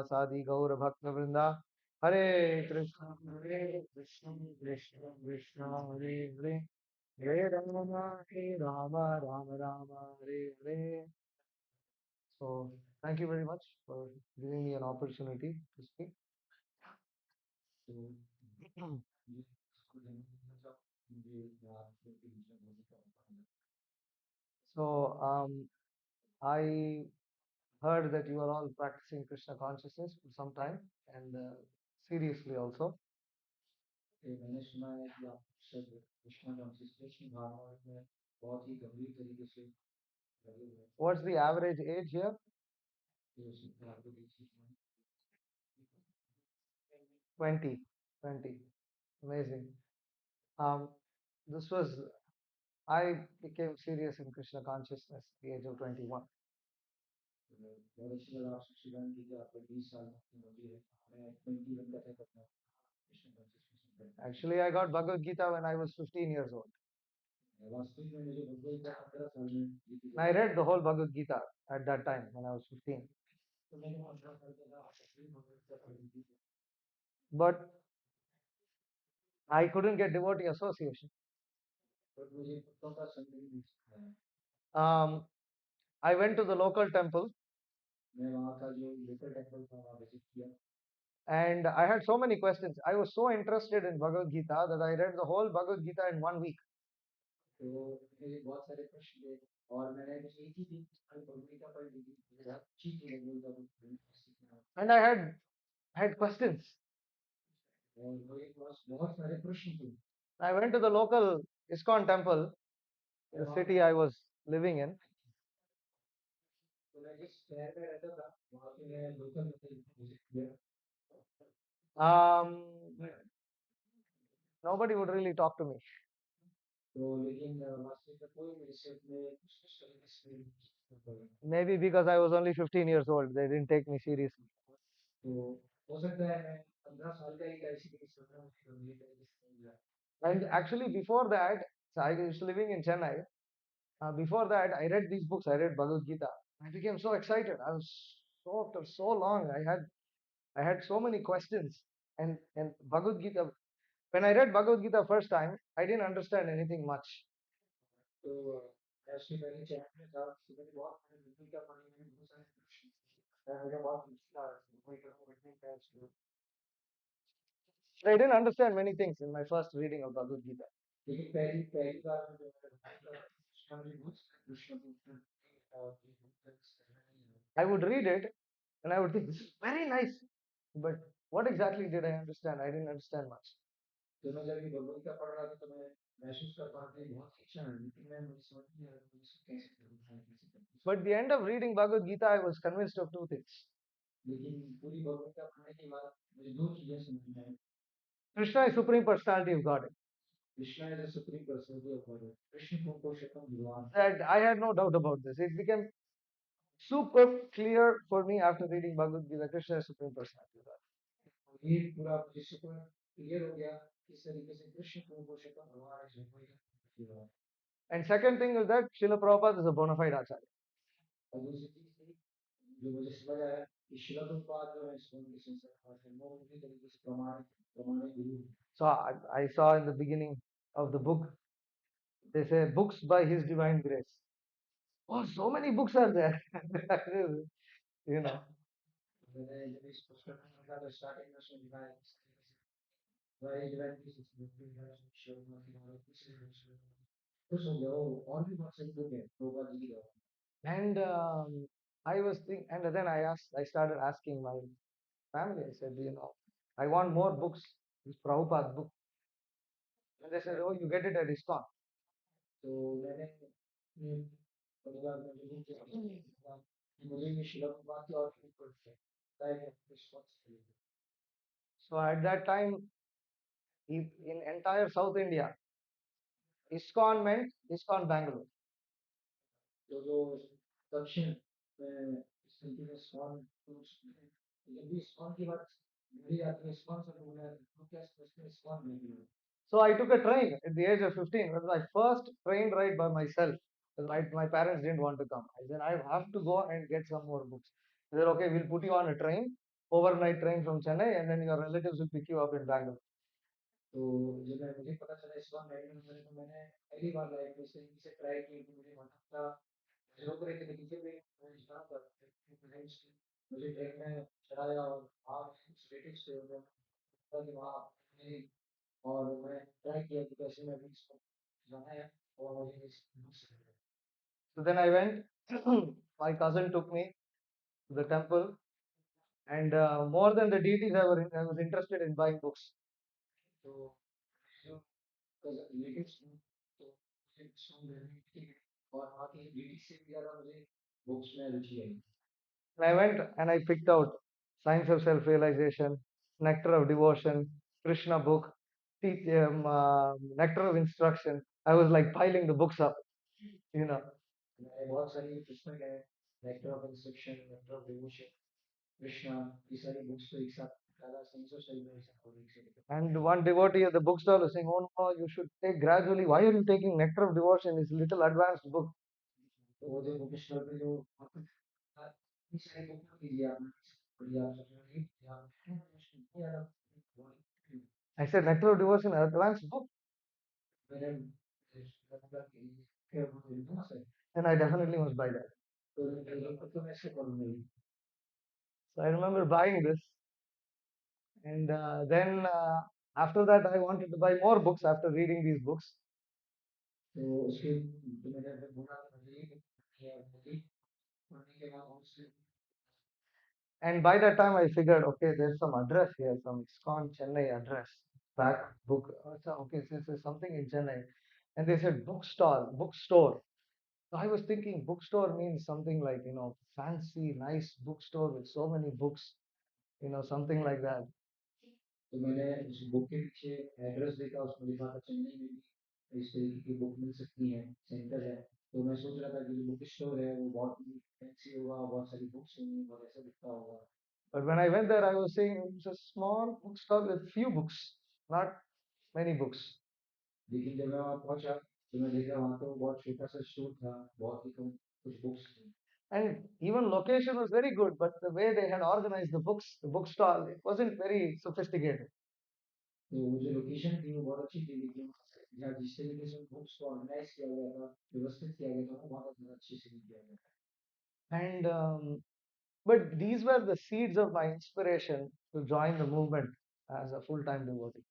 Sadi Gaur Bhakta Vrinda. Hare Krishna, Krishna Krishna, Hare Hare, Hare Rama, Rama Rama, Hare Hare. So, thank you very much for giving me an opportunity to speak. So, I heard that you are all practicing Krishna consciousness for some time and seriously also. What's the average age here? 20. 20. Amazing. Um, this was, I became serious in Krishna consciousness at the age of 21. Actually, I got Bhagavad Gita when I was 15 years old. I read the whole Bhagavad Gita at that time when I was 15. But I couldn't get devotee association. Um, I went to the local temple and I had so many questions. I was so interested in Bhagavad Gita that I read the whole Bhagavad Gita in 1 week. And I had questions. I went to the local ISKCON temple, the city I was living in. Um, Nobody would really talk to me. Maybe because I was only 15 years old, they didn't take me seriously. And actually, before that, so I was living in Chennai. Before that, I read these books. I read Bhagavad Gita. I became so excited. I was so after so long. I had so many questions. And Bhagavad Gita. When I read Bhagavad Gita first time, I didn't understand anything much. I didn't understand many things in my first reading of Bhagavad Gita. I would read it and I would think, this is very nice. But what exactly did I understand? I didn't understand much. But at the end of reading Bhagavad Gita, I was convinced of two things. Krishna is Supreme Personality of Godhead. That I had no doubt about this. It became super clear for me after reading Bhagavad Gita. Krishna is Supreme Personality of Godhead. And second thing is that Srila Prabhupada is a bona fide Acharya. So I saw in the beginning of the book, they say books by His Divine Grace. Oh, so many books are there. you know. And I was thinking, and then I started asking my family. I said, I want more books. This Prabhupada book. And they said, oh, you get it at ISKCON. So at that time, in entire South India, ISKCON meant ISKCON Bangalore. So I took a train at the age of 15. It was my first train ride by myself. My parents didn't want to come. I said, I have to go and get some more books. They said, okay, we'll put you on a train. overnight train from Chennai, and then your relatives will pick you up in Bangalore. तो जब मुझे पता चला ISKCON medical में तो मैंने पहली बार life में से ट्राई की कि मुझे मतलब मुझे रोक रहे थे लेकिन फिर भी मैं जाना पर फ्रेंड्स मुझे ट्रेन में चढ़ाया और वहाँ रिलेटिव्स थे उन्होंने बताया कि वहाँ नहीं और मैं ट्राई किया कि कैसे मैं भी इसको जाना है और मुझे इस So then I went. My cousin took me to the temple, and more than the deities, I was interested in buying books. तो जो रिलेटिव्स थे तो मुझे ISKCON रहने की और वहाँ की डीटी से भी ज़्यादा मुझे बुक्स में रुचि आई And I went and I picked out Science of Self-Realization, Nectar of Devotion, Krishna book, Nectar of Instruction. I was like piling the books up, you know. मैंने बहुत सारी पुस्तक है nectar of instruction nectar of devotion Krishna ये सारी books को एक साथ डाला sense of celebration And one devotee at the bookstall was saying, "Oh no, you should take gradually. Why are you taking Nectar of Devotion? It's a little advanced book." तो वो जो book store पे जो ये सारी book को लीजिए आप बढ़िया आप सोचेंगे आप I said, Nectar of Devotion, advanced book. मेरे फिर वो मिलता है And I definitely must buy that. तो मैं ऐसे करूँगा So I remember buying this, and then after that, I wanted to buy more books after reading these books. तो उसके तो मैंने बोला मुझे पढ़ने के बाद उससे And by that time, I figured, okay, there's some address here, some ISKCON Chennai address, back book. Okay, so there's something in Chennai. And they said bookstall, bookstore. So I was thinking bookstore means something like, fancy, nice bookstore with so many books, something like that. तो मैंने उस book के पीछे address देखा उसमें लिखा था चेन्नई में भी इस तरीके की बुक मिल सकती है सेंटर है तो मैं सोच रहा था कि जो बुक स्टोर है वो बहुत ही फैंसी होगा बहुत सारी बुक्स होंगी बहुत ऐसा दिखता होगा But when I went there, I was saying it's a small bookstore with few books, not many books. लेकिन जब मैं वहाँ पहुंचा तो मैं देखा वहाँ तो बहुत छोटा सा स्टोर था बहुत ही कम कुछ बुक्स थी And even location was very good, but the way they had organized the books, the bookstall, it wasn't very sophisticated. तो वो जो लोकेशन थी वो बहुत अच्छी थी लेकिन यहाँ जिस तरीके से बुक्स को ऑर्गेनाइज किया गया था व्यवस्थित किया गया था वो बहुत ज़्यादा अच्छे से किया गया था And but these were the seeds of my inspiration to join the movement as a full-time devotee.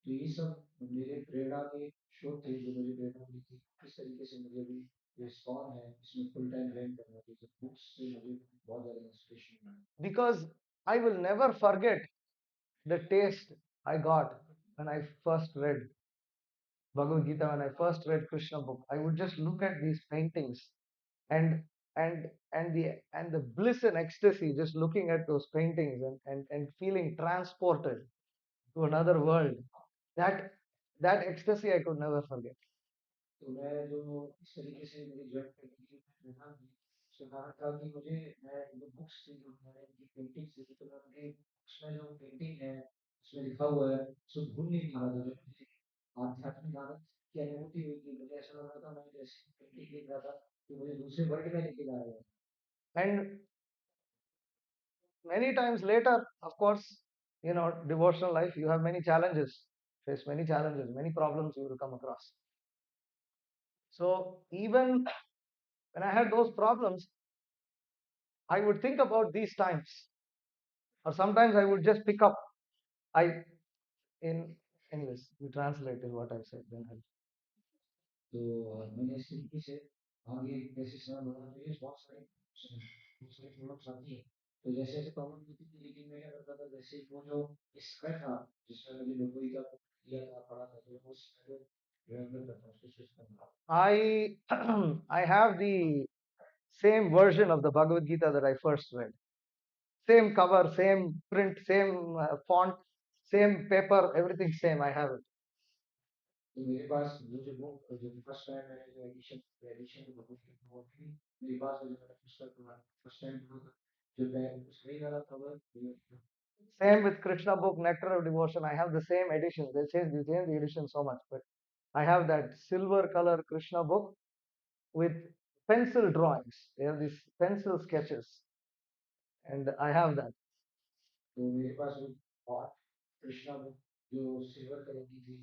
तो ये सब मेरे प्रेरणा के स्रोत थे जो मुझे प्रेरणा दी थी किस तरीके से मुझे भी जो ISKCON है इसमें फुल टाइम रन करना चाहिए बुक्स से मुझे बहुत ज़्यादा इंस्पिरेशन मिला Because I will never forget the taste I got when I first read Bhagavad Gita, when I first read Krishna book. I would just look at these paintings and and the bliss and ecstasy just looking at those paintings and feeling transported to another world. That that ecstasy I could never forget. तो मैं जो इस तरीके से मेरी join करने की प्रेरणा थी उसका कारण था कि मुझे मैं जो बुक्स थी जो मैंने इनकी पेंटिंग्स थी तो मैं उनके उसमें जो पेंटिंग है उसमें लिखा हुआ है उसको भूल नहीं पा रहा था जो मुझे आध्यात्मिक आनंद की अनुभूति हुई थी मुझे ऐसा लग रहा था मैं जैसे पेंटिंग देख रहा था कि मुझे दूसरे वर्ल्ड में लेके जा रहा है And many times later, of course, devotional life, you have many challenges, face many challenges, many problems you will come across. So even when I had those problems, I would think about these times, or sometimes I would just pick up. I in anyways, you translated what I said. Then तो मैंने इस तरीके से आगे कैसे समय बढ़ाना चाहिए बहुत सारे दूसरे प्रॉब्लम्स आती है तो जैसे जैसे प्रॉब्लम होती थी लेकिन मैं क्या करता था जैसे वो जो स्क्वायर था जिसमें मुझे लोगों का दिया था पढ़ा था तो वो स्क्वायर रिमेम्बर करता उसको स्विच करना I I have the same version of the Bhagavad Gita that I first read. Same cover, same print, same font, same paper, everything same. I have it. तो मेरे पास वो जो बुक जो first time मैंने जो addition की book थी वो थी मेरे पास जो मैंने पुस्तक पढ़ा फर्स्ट टाइम पढ़ा था जो मैं उसमें वाला cover Same with Krishna book, Nectar of Devotion. I have the same edition. They change the edition so much, but I have that silver color Krishna book with pencil drawings. They have these pencil sketches, and I have that. तो मेरे पास वो और Krishna book जो silver colour की थी,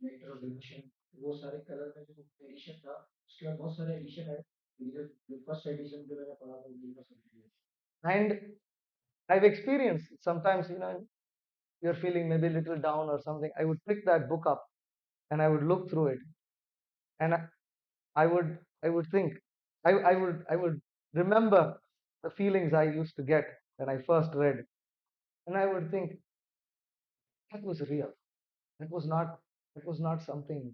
nectar of devotion, वो सारे colour में जो एडिशन था, उसके बाद बहुत सारे एडिशन है। ये जो फर्स्ट एडिशन जो मैंने पढ़ा था वो मेरे पास अभी है। And I've experienced sometimes, you're feeling maybe a little down or something. I would pick that book up and I would look through it, and I would I would think, I would remember the feelings I used to get when I first read, and I would think that was real. That was not something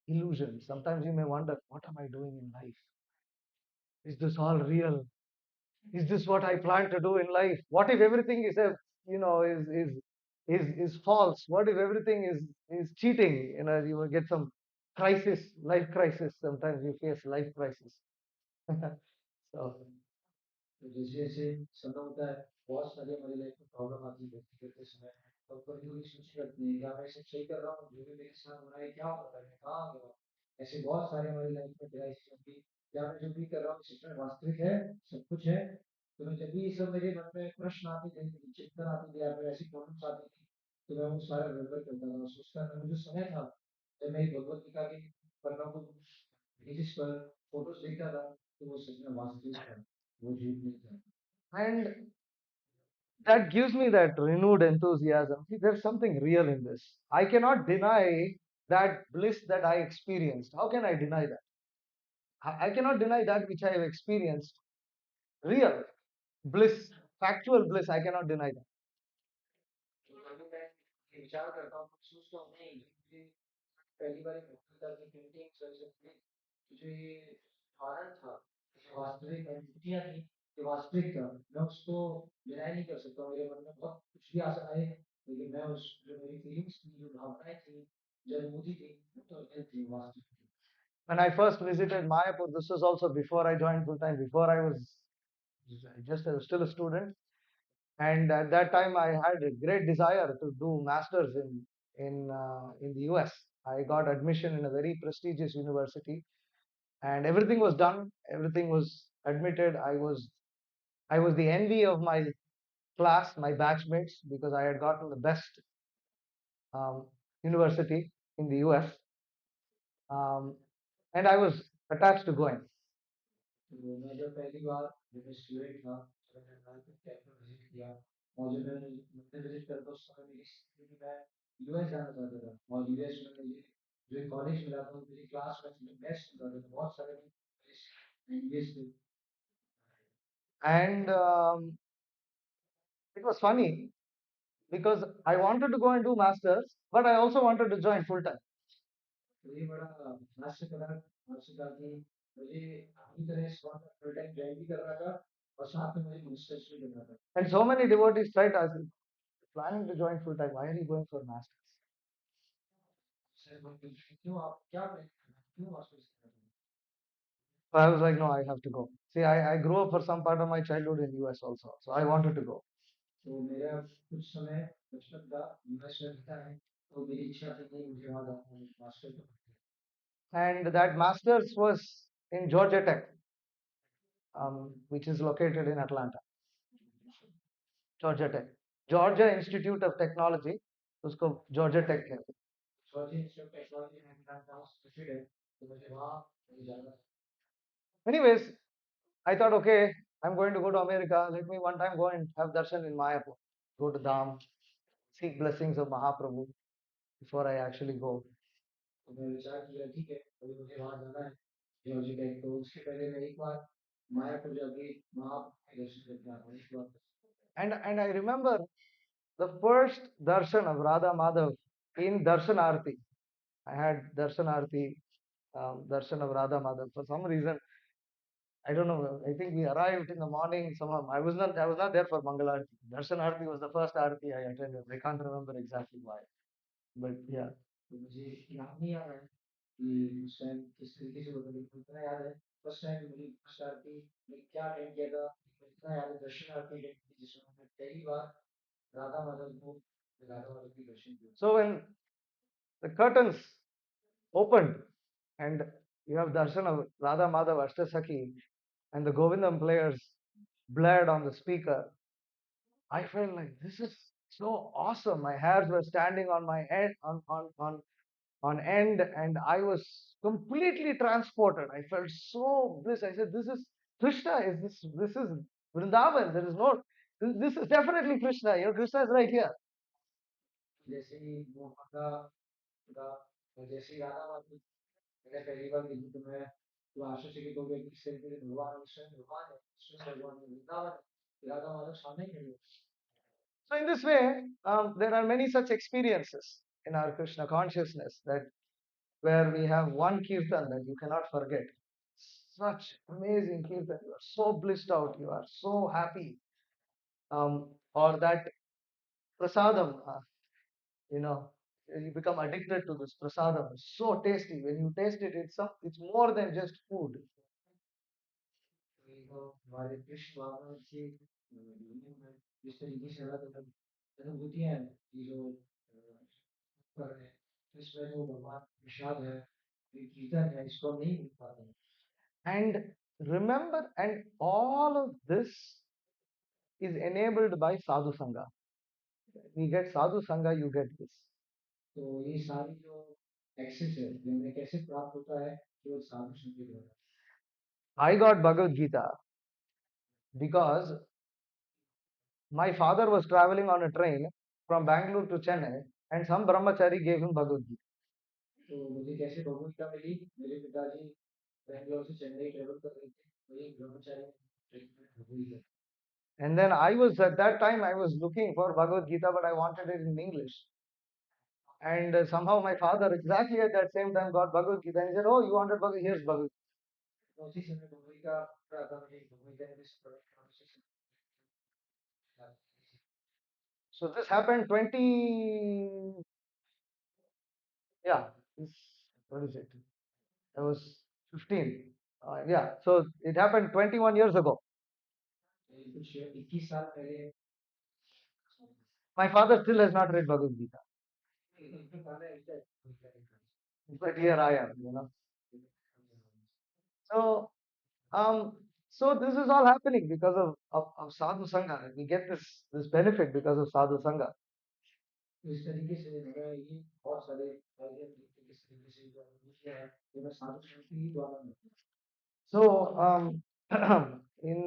illusion. Sometimes you may wonder, what am I doing in life? Is this all real? Is this what I plan to do in life? What if everything is a you know is false? What if everything is cheating? You will get some crisis, life crisis. Sometimes you face life crisis. So तो जैसे जैसे समय होता है, बहुत सारी हमारी life में प्रॉब्लम आती है भक्ति करते समय। तो कभी कभी सोचने लगते हैं, क्या मैं सब सही कर रहा हूँ? जो भी मेरे साथ हो रहा है, क्या हो रहा है? मैं कहाँ आ गया हूँ? ऐसे बहुत सारे हमारी लाइफ में रियलाइजेशन की, क्या मैं जो भी कर रहा हूँ सच में वास्तविक है, सब कुछ है? तो मैं जब भी ये सब मेरे मन में प्रश्न आते थे, चिंतन आती थी, या फिर ऐसी प्रॉब्लम्स आती थी, तो मैं वो सारा गड़बड़ करता था। सोचता था, वो जो समय था जब मैं भगवत गीता के पन्नों को बेसिस पर फोटोज देखता था, तो वो सच में वास्तविक था, वो झूठ नहीं था। and that gives me that renewed enthusiasm. See, there's something real in this. I cannot deny that bliss that I experienced. How can I deny that? I cannot deny that which I have experienced. Real bliss, factual bliss. I cannot deny that. तो कभी मैं ये विचार करता हूँ, तो सोचता हूँ नहीं, ये पहली बार भगवत गीता की प्रिंटिंग सरस्वती, जो ये कारण था, जो वास्तविक अनुभूतियाँ थी, जो वास्तविक था, मैं उसको डिनाई नहीं कर सकता। मेरे मन में बहुत कुछ भी आशा आए, लेकिन मैं उस जो मेरी फीलिंग्स थी, जो भावनाएं थी, जो अनुभूति थी, वो तो रियल थी, वास्तविक थी। When I first visited Mayapur, this was also before I joined full time. Before I was still a student, and at that time I had a great desire to do masters in the US. I got admission in a very prestigious university, and everything was done. Everything was admitted. I was the envy of my class, my batchmates, because I had gotten the best um, university in the US, um, and I was attached to going. तो मैं जब पहली बार जब मैं student था, जब मैंने Nagpur temple visit किया, और जब मैंने मंदिर विजिट करता, उस समय मेरी स्थिति थी, मैं यूएस जाना चाहता था, और यूएस में मुझे जो एक कॉलेज मिला था, मेरी क्लास में बेस्ट मिला था, बहुत सारे यूएस थे। And it was funny because I wanted to go and do masters, but I also wanted to join full time. तो ये बड़ा हास्यकर हास्यकर थी। मुझे अपनी तरह इस्कॉन में फुल टाइम ज्वाइन भी करना था, और साथ में मुझे मास्टर्स भी करना था। And so many devotees tried asking, planning to join full time. Why are you going for masters? Sir क्यों आप क्या प्लान करना है? क्यों मास्टर्स करना है? So I was like, no, I have to go. See, I grew up for some part of my childhood in US also, so I wanted to go. तो मेरा कुछ समय बचपन का यूएस में बीता है, तो मेरी इच्छा थी कि मुझे वहाँ जाना है, मास्टर तो And that masters was in Georgia Tech, which is located in Atlanta. Georgia Tech, Georgia Institute of Technology, उसको Georgia Tech कहते हैं. जॉर्जिया इंस्टीट्यूट ऑफ टेक्नोलॉजी में मेरा नाम सचिन है, तो मुझे वहाँ मुझे जाना है। Anyways, I thought, okay, I'm going to go to America. Let me one time go and have darshan in Mayapur. Go to Dham, seek blessings of Mahaprabhu before I actually go. तो मैं विचार किया, ठीक है, अभी मुझे वहाँ जाना है जॉर्जिया टेक, तो उसके पहले मैं एक बार मायापुर जाके वहाँ दर्शन करके आता हूँ, एक बार। And I remember the first darshan of Radha Madhav in Darshan Arti. I had Darshan Arti, darshan of Radha Madhav. For some reason, I don't know. I think we arrived in the morning. Somehow I was not there for Mangalarti. Darshan Arti was the first Arti I attended. I can't remember exactly why, but yeah. तो मुझे याद नहीं आ रहा है कि उस time किस तरीके से होता था, लेकिन इतना याद है फर्स्ट टाइम मुझे फर्स्ट आरती में क्या अटेंड किया था। मुझे इतना याद है, दर्शन आरती अटेंड की, जिसमें मैंने पहली बार राधा माधव को राधा माधव की दर्शन किया। So when the curtains opened and you have darshan of Radha Madhav Ashtasakhi and the Govindam players blared on the speaker, I felt like this is so awesome. My hairs were standing on my head on end, and I was completely transported. I felt so bliss. I said, "This is Krishna. Is this is Vrindavan? There is no. This is definitely Krishna. You know, Krishna is right here." जैसे ही वो का का जैसे ही राधा माधव मैंने पहली बार देखी तो मैं तो आशीष की तो व्यक्ति से भगवान कृष्ण भगवान है वृंदावन है, राधा माधव सामने खड़े हैं। So in this way, there are many such experiences in our Krishna consciousness that where we have one kirtan that you cannot forget. Such amazing kirtan. You are so blissed out. You are so happy. Or that prasadam, you know, you become addicted to this prasadam. It's so tasty. When you taste it, it's more than just food. तो हमारे कृष्ण भगवान की जीवन में जिस तरीके से अलग अलग अनुभूतियां हैं कि जो कर रहे हैं इसमें जो भगवान प्रसाद है ये कीर्तन है इसको हम नहीं मिल पाते हैं। And remember, and all of this is enabled by sadhu sangha. We get sadhu sangha, you get this. तो ये सारी जो एक्सेस है ये हमें कैसे प्राप्त होता है केवल साधु संग के द्वारा। I got Bhagavad Gita because my father was traveling on a train from Bangalore to Chennai, and some brahmachari gave him Bhagavad Gita. तो मुझे कैसे भगवत मिली मेरे पिताजी बैंगलोर से चेन्नई ट्रेवल कर रहे थे तो एक ब्रह्मचारी ट्रेन में Bhagavad Gita. And then I was at that time I was looking for Bhagavad Gita, but I wanted it in English. And somehow my father exactly at that same time got Bhagavad Gita, and he said, "Oh, you wanted Bhagavad? Here's Bhagavad Gita." तो उसी समय भगवत का प्रार्थना में भगवत ने भी So this happened 20, yeah, what is it? I was 15. Yeah, so it happened 21 years ago. कुछ 21 साल पहले My father still has not read Bhagavad Gita, but here I am, you know. So, um, so this is all happening because of sadhu sangha. We get this benefit because of sadhu sangha. इस तरीके से हमें ये बहुत सारे फायदे मिलते हैं इस तरीके से जो अनुभूतियां हैं ये मैं साधु संत ही द्वारा मिलती हैं। So, in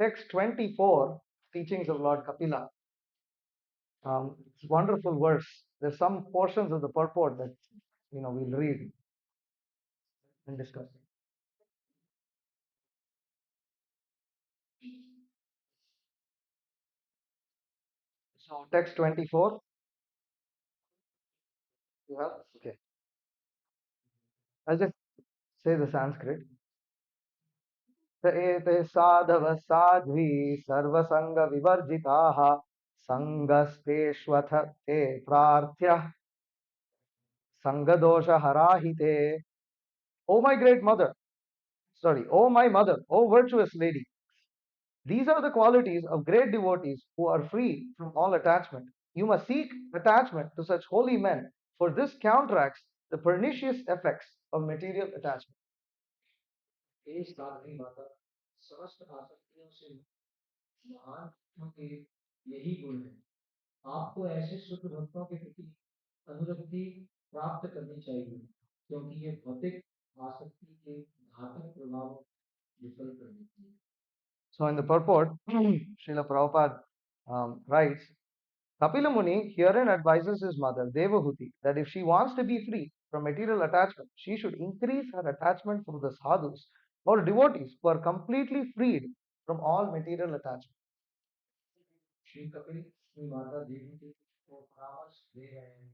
text 24, teachings of Lord Kapila, it's a wonderful verse. There's some portions of the purport that we'll read and discuss. So, text 24, you have? Okay. I'll just say the Sanskrit. स एते साधव साध्वी सर्वसंग विवर्जिताः संगस्तेष्वथ ते प्रार्थ्य संगदोषहराहिते. O my great mother, sorry, O my mother, O virtuous lady, these are the qualities of great devotees who are free from all attachment. You must seek attachment to such holy men, for this counteracts the pernicious effects of material attachment. ये साधवी माता समस्त आसक्तियों से महान क्योंकि यही गुण है। आपको ऐसे शुद्ध भक्तों के प्रति अनुरक्ति प्राप्त करनी चाहिए क्योंकि ये भौतिक आसक्ति के घातक प्रभाव विफल कर देती है। So in the purport, Srila Prabhupada writes, Kapila Muni herein advises his mother, Devahuti, that if she wants to be free from material attachment, she should increase her attachment for the sadhus or devotees who are completely freed from all material attachment. Shri Kapil Shri Mata देवी को परामर्श दे रहे हैं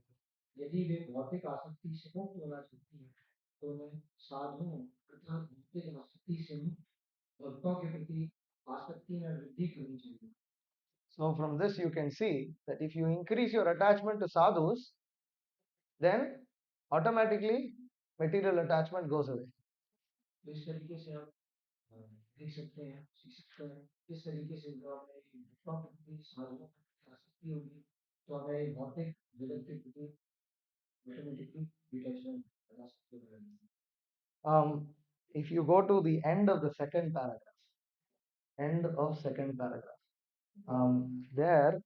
यदि वे भौतिक आसक्ति से मुक्त होना चाहती हैं तो उन्हें साधुओं तथा भौतिक आसक्ति से मुक्त भक्तों के प्रति आसक्ति में वृद्धि करनी चाहिए। So from this you can see that if you increase your attachment to sadhus, then automatically material attachment goes away. तो इस तरीके से आप देख सकते हैं सीख सकते हैं इस तरीके से जो हमें भक्तों के प्रति साधुओं के प्रति आसक्ति होगी तो हमें भौतिक जगत के प्रति ऑटोमेटिकली डिटैचमेंट बना सकते हैं। If you go to the end of the second paragraph, There,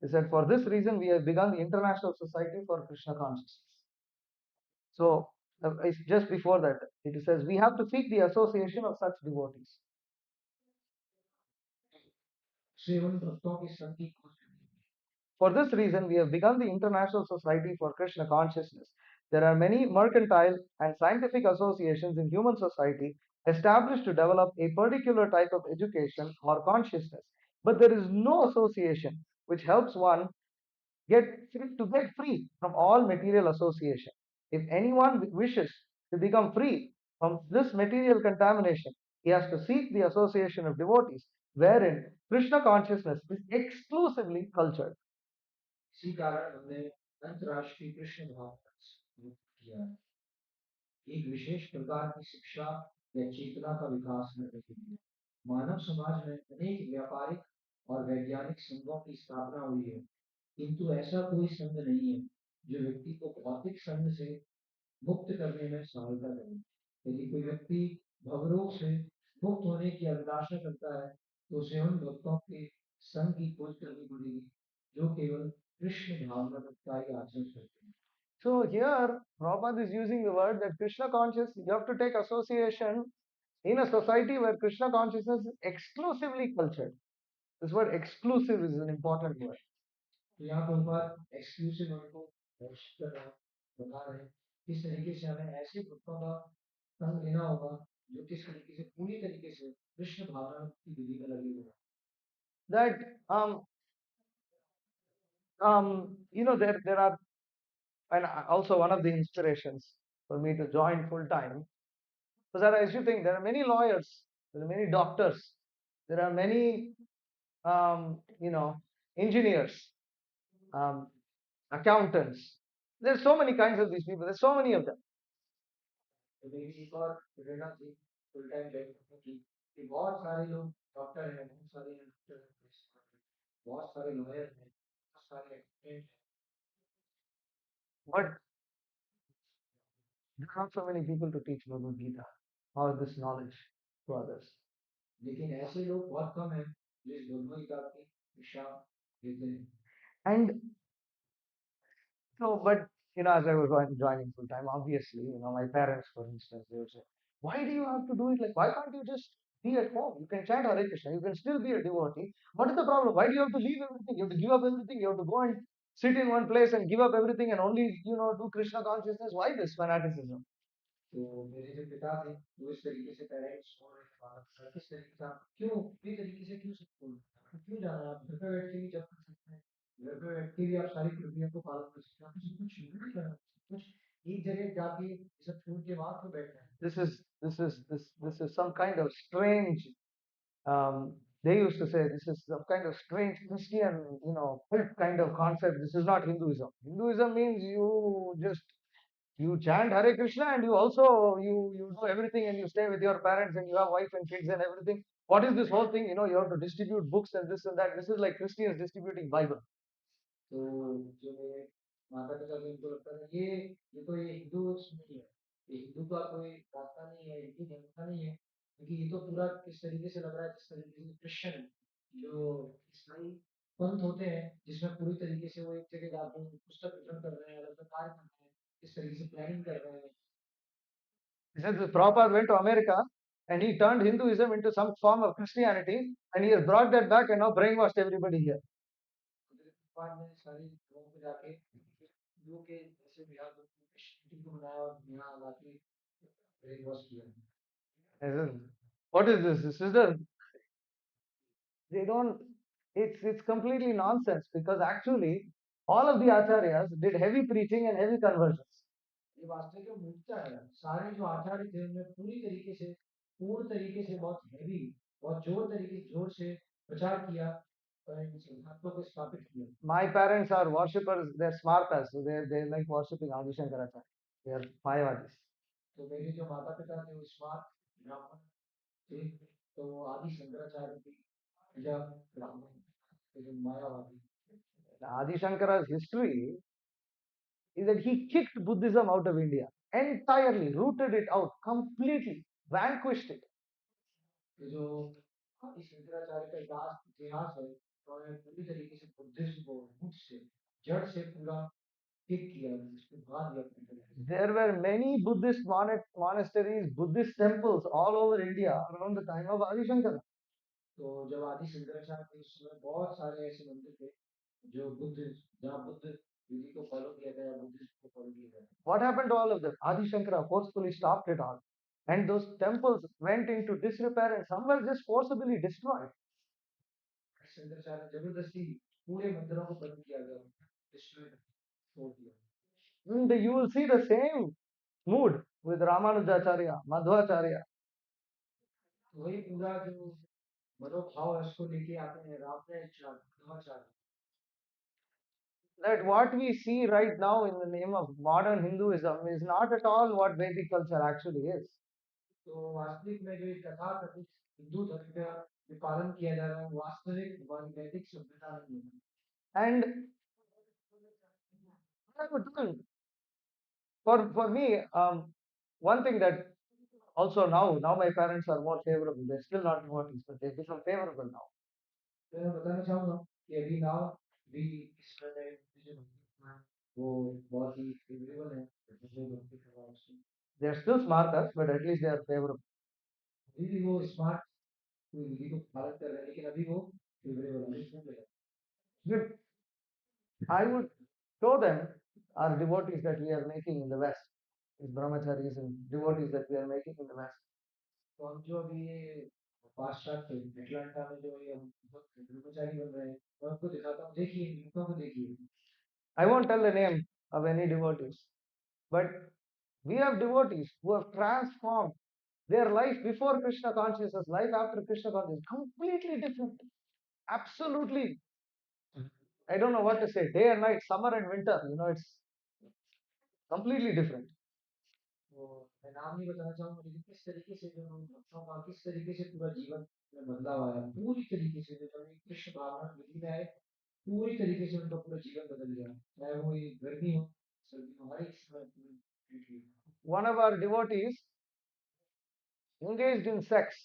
he said, for this reason, we have begun the International Society for Krishna Consciousness. So, it's just before that, it says, we have to seek the association of such devotees. Seven भक्तों की संगति को For this reason, we have begun the International Society for Krishna Consciousness. There are many mercantile and scientific associations in human society established to develop a particular type of education or consciousness, but there is no association which helps one get to get free from all material association. If anyone wishes to become free from this material contamination, he has to seek the association of devotees, wherein Krishna consciousness is exclusively cultured. इसी कारण हमने अंतर्राष्ट्रीय कृष्ण भावना शुरू किया है एक विशेष प्रकार की शिक्षा या चेतना का विकास करने के लिए मानव समाज में अनेक व्यापारिक और वैज्ञानिक संघों की स्थापना हुई है किंतु ऐसा कोई संघ नहीं है जो व्यक्ति को भौतिक संघ से मुक्त करने में सहायता करे यदि कोई व्यक्ति भवरोग से मुक्त होने की अभिलाषा करता है तो उसे उन भक्तों के संघ की खोज करनी पड़ेगी जो केवल कृष्ण भावना का ही आचरण करते हैं So here, Prabhupada is using the word that Krishna consciousness, you have to take association in a society where Krishna consciousness is exclusively cultured. This word exclusive is an important word. तो यहाँ Prabhupada exclusive word को कर रहे हैं बता रहे हैं किस तरीके से हमें ऐसे भक्तों का संग लेना होगा जो किस तरीके से पूरी तरीके से कृष्ण भावना की विधि में लगे हुए That there are, and also one of the inspirations for me to join full time was that I used to think there are many lawyers, there are many doctors, there are many engineers, um, accountants. There's so many kinds of these people. There's so many of them. तो मेरी एक और प्रेरणा थी full time job करने की कि बहुत सारे लोग डॉक्टर हैं बहुत सारे डॉक्टर हैं बहुत सारे लॉयर हैं बहुत सारे अकाउंटेंट हैं But there are not so many people to teach Bhagavad Gita or this knowledge to others. लेकिन ऐसे लोग बहुत कम हैं जो इस भगवद गीता की दिशा देते हैं And so, but as I was joining full time, obviously, my parents, for instance, they would say, why do you have to do it? Like, why can't you just be at home? You can chant Hare Krishna, you can still be a devotee. What is the problem? Why do you have to leave everything? You have to give up everything. You have to go and sit in one place and give up everything and only, do Krishna consciousness. Why this fanaticism? तो मेरे जो पिता थे वो इस तरीके से parents बोल रहे थे बालक सर किस तरीके से आप क्यों पूरी तरीके से क्यों सब बोल क्यों जाना है आप घर पे बैठ के भी जब कर सकते हैं घर पे बैठ के भी आप सारी प्रक्रिया को पालन कर सकते हैं आपको सब कुछ छोड़ना ही करना कुछ एक जगह जाके ये सब छोड़ के वहां क्यों बैठना है This is some kind of strange. They used to say this is some kind of strange Christian, cult kind of concept. This is not Hinduism. Hinduism means you chant Hare Krishna and you also you do everything and you stay with your parents and you have wife and kids and everything. What is this whole thing? You have to distribute books and this and that. This is like Christians distributing Bible. तो जो मेरे माता पिता थे उनको लगता था ये हिंदू नहीं है ये हिंदू का कोई रास्ता नहीं है हिंदू धर्म का नहीं है क्योंकि ये तो पूरा किस तरीके से लग रहा है जिस तरीके से क्रिश्चियन जो ईसाई पंथ होते हैं जिसमें पूरी तरीके से वो एक जगह जाते हैं पुस्तक वितरण कर रहे हैं अलग अलग कार्य कर रहे हैं किस तरीके से प्लानिंग कर रहे हैं He said the Prabhupada went to America and he turned Hinduism into some form of Christianity and he has brought that back and now brainwashed everybody here. भगवान ने सारी लोगों को जाके हिंदुओं के जैसे बिहार को क्रिश्चियनिटी को बनाया और यहाँ लाके ब्रेन वॉश किया I said, what is this? This is they don't, it's completely nonsense because actually all of the acharyas did heavy preaching and heavy conversions. ये वास्तविक में मूर्खता है सारे जो आचार्य थे उन्होंने पूर्ण तरीके से बहुत हैवी बहुत जोर से प्रचार किया और इन सिद्धांतों को स्थापित किया My parents are worshippers, they're smartas, so they like worshipping Adi Shankaracharya. They are Mayavadis. तो मेरे जो माता पिता थे वो स्मार्ट ब्राह्मण थे तो वो आदि शंकराचार्य की पूजा ब्राह्मण जो मायावादी Adi Shankara's history is that he kicked Buddhism out of India entirely, rooted it out completely, vanquished it. तो जो आदि शंकराचार्य का इतिहास है उन्होंने पूरी तरीके से बुद्धिज्म को रूट से जड़ से पूरा किक किया, उसको भगा दिया अपने तरीके से। There were many Buddhist monasteries, Buddhist temples all over India around the time of Adi Shankara. तो जब आदि शंकराचार्य थे उस समय बहुत सारे ऐसे मंदिर थे जो बुद्ध जहाँ बुद्ध विधि को फॉलो किया गया, बुद्धिज्म को फॉलो किया गया। What happened to all of them? Adi Shankara forcefully stopped it all. And those temples went into disrepair and some were just forcibly destroyed. Shankaracharya जबरदस्ती पूरे मंदिरों को बंद किया गया, डिस्ट्रॉय छोड़ दिया। And you will see the same mood with Ramanujacharya, Madhvacharya. वही पूरा जो मनोभाव है उसको लेके आते हैं Ramacharya. That what we see right now in the name of modern Hinduism is not at all what Vedic culture actually is. तो वास्तविक में जो तथाकथित हिंदू धर्म का जो पालन किया जा रहा है वास्तविक वैदिक सभ्यता नहीं है। And I would tell, for me, one thing that also now my parents are more favorable. They're still not devotees, but they've become favorable now. तो मैं बताना चाहूँगा कि अभी नाउ भी इस समय जो वो बहुत ही फेवरेबल है जो भक्ति करवा उसको। They're still smarter, but at least they are favorable. अभी भी वो स्मार्ट कोई विधि को पालन कर रहे हैं लेकिन अभी वो फेवरेबल है। Good. I would show them our devotees that we are making in the West, these brahmacharis and devotees that we are making in the West. तो हम जो अभी ये पाश्चात्य अटलांटा में जो ये हम ब्रह्मचारी बन रहे हैं मैं आपको दिखाता हूँ, देखिए इनको को देखिए। I won't tell the name of any devotees, but we have devotees who have transformed their life before Krishna consciousness, life after Krishna consciousness, completely different. Absolutely, I don't know what to say, day and night, summer and winter, it's completely different. तो मैं नाम नहीं बताना चाहूँगा लेकिन किस तरीके से जो हम भक्तों का किस तरीके से पूरा जीवन में बदलाव आया, पूरी तरीके से जो हमें कृष्ण भावना विधि में आए पूरी तरीके से उनका पूरा जीवन बदल गया, चाहे वो ये गर्मी हो सर्दी हो हर एक समय। One of our devotees engaged in sex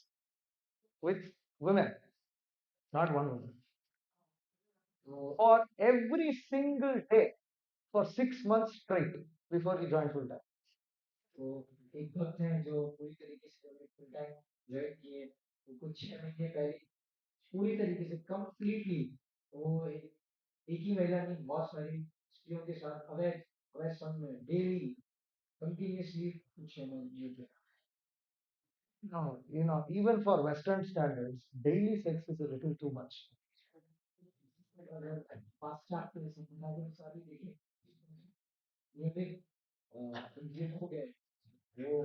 with women, not one woman, for every single day for 6 months straight before he joined full time. तो एक भक्त हैं जो पूरी तरीके से फुल टाइम ज्वाइन किए, वो कुछ 6 महीने पहले पूरी तरीके से कंप्लीटली वो एक ही महिला नहीं बहुत सारी स्त्रियों के साथ अवैध अवैध संग में डेली कंटिन्यूअसली कुछ 6 महीने थे। No, even for Western standards, daily sex is a little too much. अगर पाश्चात्य संप्रदाय के अनुसार ही देखें ये भी इंजीनियर हो गए वो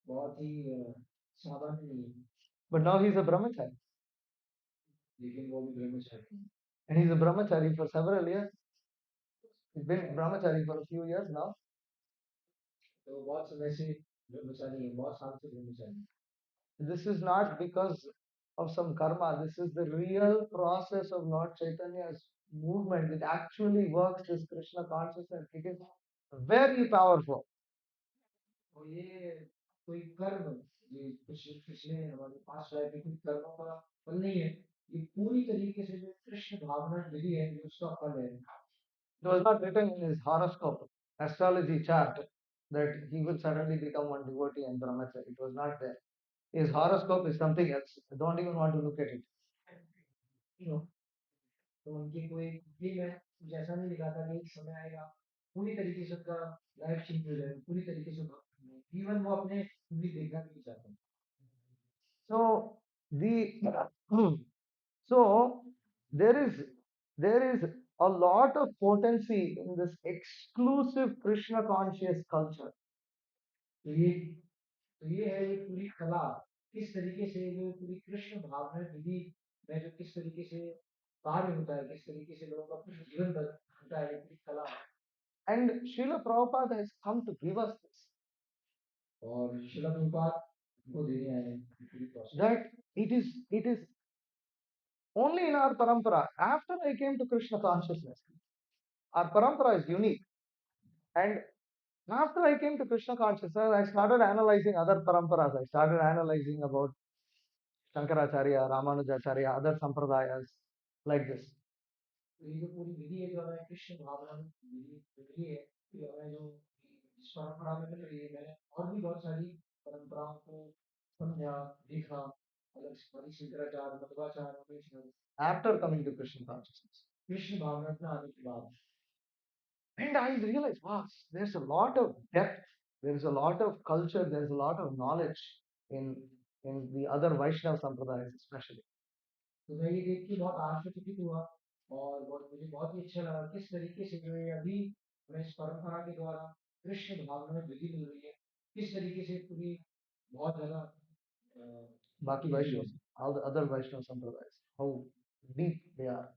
बहुत ही सामान्य नहीं है। But now he's a brahmachari. लेकिन वो भी ब्रह्मचारी And he's a brahmachari for several years. He's been brahmachari for a few years now. तो बहुत समय से ब्रह्मचारी है, बहुत साल से ब्रह्मचारी। This is not because of some karma. This is the real process of Lord Chaitanya's movement. It actually works this Krishna consciousness. It is very powerful. और ये कोई कर्म ये कुछ पिछले हमारे पास लाइफ में कोई कर्मों का फल नहीं है, ये पूरी तरीके से जो कृष्ण भावना मिली है ये उसका फल है। It was not written in his horoscope, astrology chart, that he will suddenly become one devotee and brahmachari. It was not there. His horoscope is something else. I don't even want to look at it. तो उनकी कोई कुंडली में कुछ ऐसा नहीं लिखा था कि एक समय आएगा पूरी तरीके से उनका लाइफ चेंज हो जाए, पूरी तरीके से भक्त इवन वो अपने कुंडली देखना भी नहीं चाहते। So the so there is a lot of potency in this exclusive Krishna conscious culture. तो ये तो ये है ये पूरी कला किस तरीके से जो पूरी कृष्ण भावना विधि में जो किस तरीके से कार्य होता है, किस तरीके से लोगों का पूरा जीवन बनता है, पूरी कला। And Srila Prabhupada has come to give us this. और शिला प्रभुपाद को देने आए हैं पूरी process. That it is only in our parampara. After I came to Krishna consciousness, our parampara is unique. And after I came to Krishna consciousness, I started analyzing other paramparas. I started analyzing about Shankaracharya, Ramanujacharya, other sampradayas. like this. तो ये जो पूरी विधि है जो हमें कृष्ण भावना में विधि विधि है कि हमें जो इस परंपरा में मिल रही है, मैंने और भी बहुत सारी परंपराओं को समझा देखा, अलग Hari Shankaracharya Madhvacharya Krishna After coming to Krishna consciousness, Krishna भावना में आने के बाद, and I realized, wow, there's a lot of depth, there's a lot of culture, there's a lot of knowledge in in the other Vaishnava sampradayas, especially. तो मैं ये देख के बहुत आश्चर्यचकित हुआ और बहुत मुझे बहुत ही अच्छा लगा किस तरीके से जो है अभी हमें इस परंपरा के द्वारा कृष्ण भावना में वृद्धि मिल रही है, किस तरीके से पूरी बहुत ज्यादा Baki Vaishnavas, all the other Vaishnava sampradayas, how deep they are.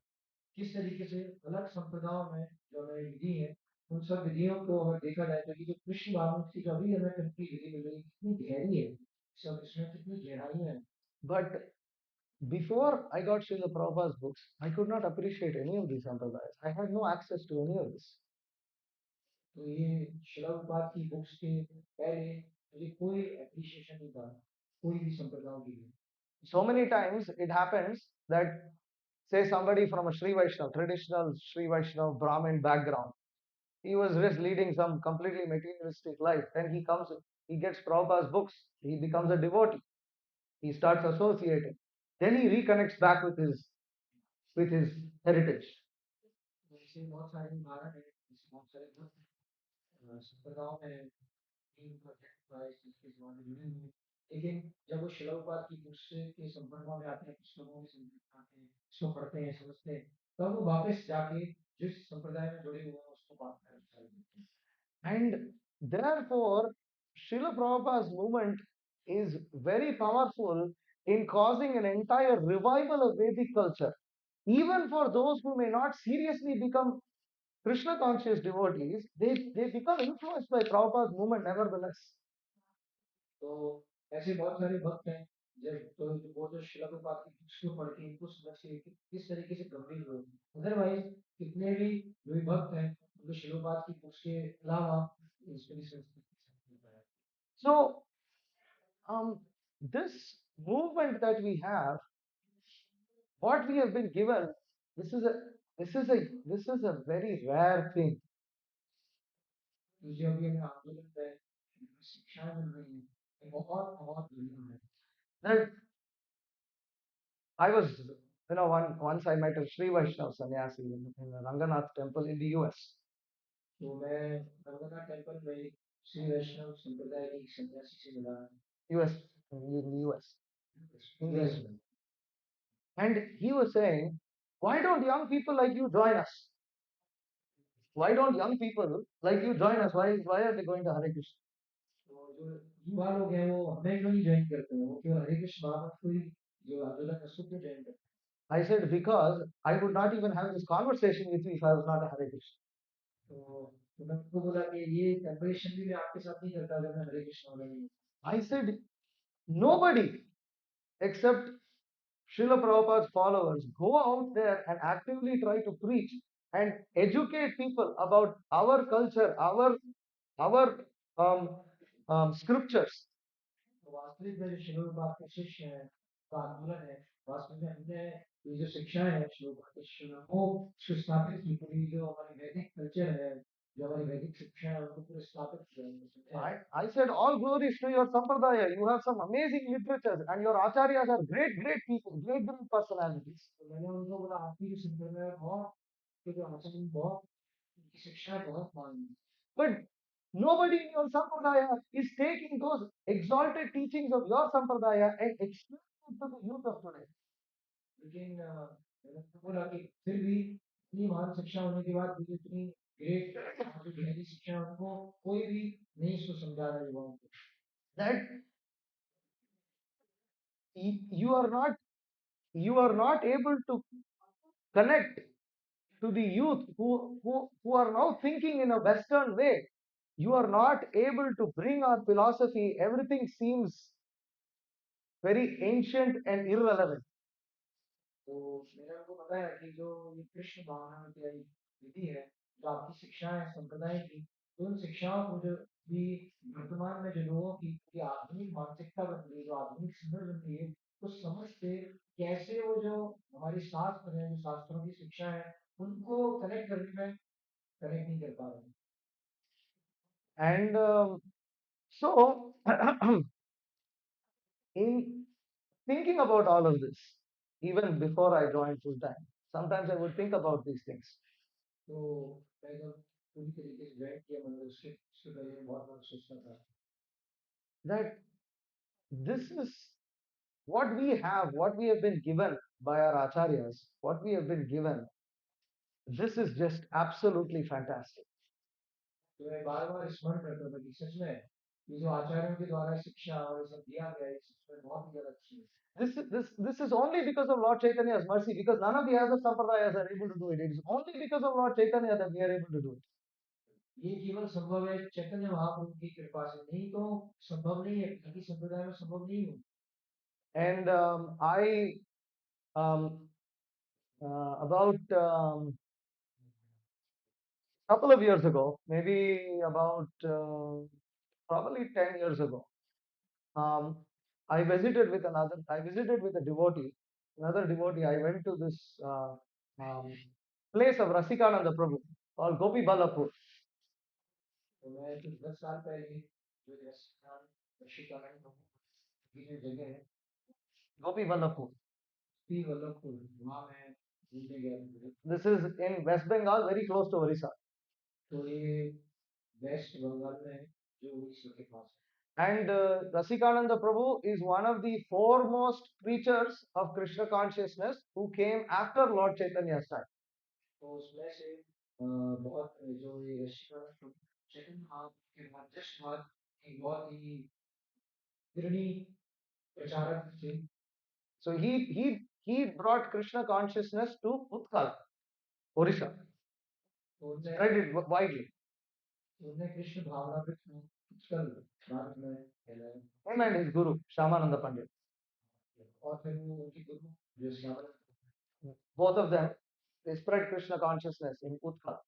किस तरीके से अलग संप्रदायों में जो हमें विधि है, उन सब विधियों को अगर देखा जाए तो कि जो कृष्ण भावना की जो अभी हमें कंप्लीट विधि मिल रही है कितनी गहरी है, सब इसमें कितनी गहराई है. But before I got Srila Prabhupada's books, I could not appreciate any of these sampradayas. I had no access to any of this. तो ये शिलाप्रभुपाद की बुक्स के पहले मुझे कोई एप्रिशिएशन नहीं था कोई भी संप्रदायों के लिए. So many times it happens that, say, somebody from a Sri Vaishnava, traditional Sri Vaishnava Brahmin background, he was just leading some completely materialistic life. Then he comes, he gets Prabhupada's books, he becomes a devotee, he starts associating. Then he reconnects back with his heritage. ऐसे बहुत सारे उदाहरण है, ऐसे बहुत सारे संप्रदायों में लेकिन जब वो शिलाप्रभुपाद की बुक्स के संपर्क में आते हैं, कुछ लोगों के संपर्क में आते हैं, इसको पढ़ते हैं, समझते हैं, तब वो वापस जाके जिस संप्रदाय में जुड़े हुए हैं उसको बात करना चालू करते हैं. And therefore, Srila Prabhupada's movement is very powerful in causing an entire revival of Vedic culture. Even for those who may not seriously become Krishna conscious devotees, they become influenced by Prabhupada's movement nevertheless. तो ऐसे बहुत सारे भक्त हैं जब तो वो जो शिला प्रभुपाद की बुक्स को पढ़ के इनको समझ के कि किस तरीके से गंभीर हुए. अदरवाइज कितने भी जो भी भक्त हैं उनको शिला प्रभुपाद की बुक्स के अलावा inspiration. So, this movement that we have, what we have been given, this is a this is a this is a very rare thing. जो अभी हमें आंदोलन में शिक्षाएं मिल रही हैं, ये बहुत बहुत बढ़िया है. That I was, once I met a Sri Vaishnava sannyasi in the Ranganath temple in the US. तो मैं रंगनाथ टेम्पल में श्री वैष्णव संप्रदाय के एक सन्यासी से मिला. US, in the US, in the US US. में. And he was saying, why don't young people like you join us? Why don't young people like you join us? Why are they going to Hare Krishna? तो जो युवा लोग हैं वो हमें क्यों नहीं ज्वाइन करते हैं, वो केवल हरे कृष्ण भागवत को ही जो आंदोलन है उसको क्यों ज्वाइन करते हैं. I said, because I would not even have this conversation with you if I was not a Hare Krishna. तो मैं उनको बोला कि ये कंपैरिजन भी मैं आपके साथ नहीं करता अगर मैं हरे कृष्ण वाला नहीं. I said, nobody except Srila Prabhupada's followers go out there and actively try to preach and educate people about our culture, our um, scriptures. तो वास्तविक में जो शिलोक बात के शिष्य है का आंदोलन है, वास्तव में हमने ये जो शिक्षाएं है शिलोक बात के शिष्य में वो स्थापित की, पूरी जो हमारी वैदिक कल्चर है, जो हमारी वैदिक शिक्षा है उनको पूरे स्थापित किया. I said, all glories to your sampradaya. You have some amazing literatures, and your acharyas are great, great people, great, great personalities. तो मैंने उनको बोला आपकी जो संप्रदाय है बहुत, के जो आचरण बहुत, उनकी शिक्षा बहुत मान. But nobody in your sampradaya is taking those exalted teachings of your sampradaya and explaining it to the youth of today. लेकिन मैंने उनको बोला कि फिर भी इतनी महान शिक्षा होने के बाद भी इतनी ग्रेट जो गहरी शिक्षा है उनको कोई भी नहीं इसको समझा रहा युवाओं को. That you are not able to connect to the youth who are now thinking in a Western way. You are not able to bring our philosophy. Everything seems very ancient and irrelevant. तो मैंने उनको बताया कि जो ये कृष्ण भावना में क्या विधि है, जो आपकी शिक्षाएं है संप्रदाय की, तो उन शिक्षाओं को जो भी वर्तमान में जो लोगों की आधुनिक मानसिकता बन रही है, जो आधुनिक समझ बन रही है, उस समझ से कैसे वो जो हमारी शास्त्र है, जो शास्त्रों की शिक्षा है, उनको कनेक्ट करने में कनेक्ट नहीं कर पा रहे हैं। And so, in thinking about all of this, even before I joined full time, sometimes I would think about these things. तो मैं जब पूरी तरीके से ज्वाइन किया, मतलब उसके पहले मैं बहुत बार सोचता था That this is what we have, what we have been given by our acharyas, what we have been given. This is just absolutely fantastic. तो मैं बार बार स्मरण करता था कि सच में ये जो आचार्यों के द्वारा शिक्षा और ये सब दिया गया है, सच में बहुत ही ज्यादा अच्छी है। This is only because of Lord Chaitanya's mercy, because none of the other sampradayas are able to do it. It is only because of Lord Chaitanya that we are able to do it. ये केवल संभव है चैतन्य महाप्रभु की कृपा से, नहीं तो संभव नहीं है, बाकी संप्रदाय में संभव नहीं हो। And I about couple of years ago, maybe about probably 10 years ago, um, I visited with a devotee, another devotee. I went to this um, place of Rasikananda Prabhu called Gopi Ballapur. तो मैं कुछ 10 साल पहले जो राजस्थान ऋषिकानंद की जो जगह है Gopi Ballapur. श्री वल्लभपुर, वहाँ मैं घूमने गया था। This is in West Bengal, very close to Orissa. तो ये वेस्ट बंगाल में है, जो उड़ीसा के पास है। And Rasikananda Prabhu is one of the foremost preachers of Krishna consciousness who came after Lord Chaitanya's time. तो उसमें से बहुत जो ये ऋषिकानंद चैतन्य महाप्रभु के बाद जस्ट बाद एक बहुत ही अग्रणी प्रचारक थे। So he brought Krishna consciousness to Utkal, Orissa, तो उनने spread it widely. उनने कृष्ण भावना पे उत्कल भारत में फैलाया। Him and his guru, Shamananda Pandit. और फिर वो उनके गुरु जो Shyamal, Both of them, they spread Krishna consciousness in Utkal.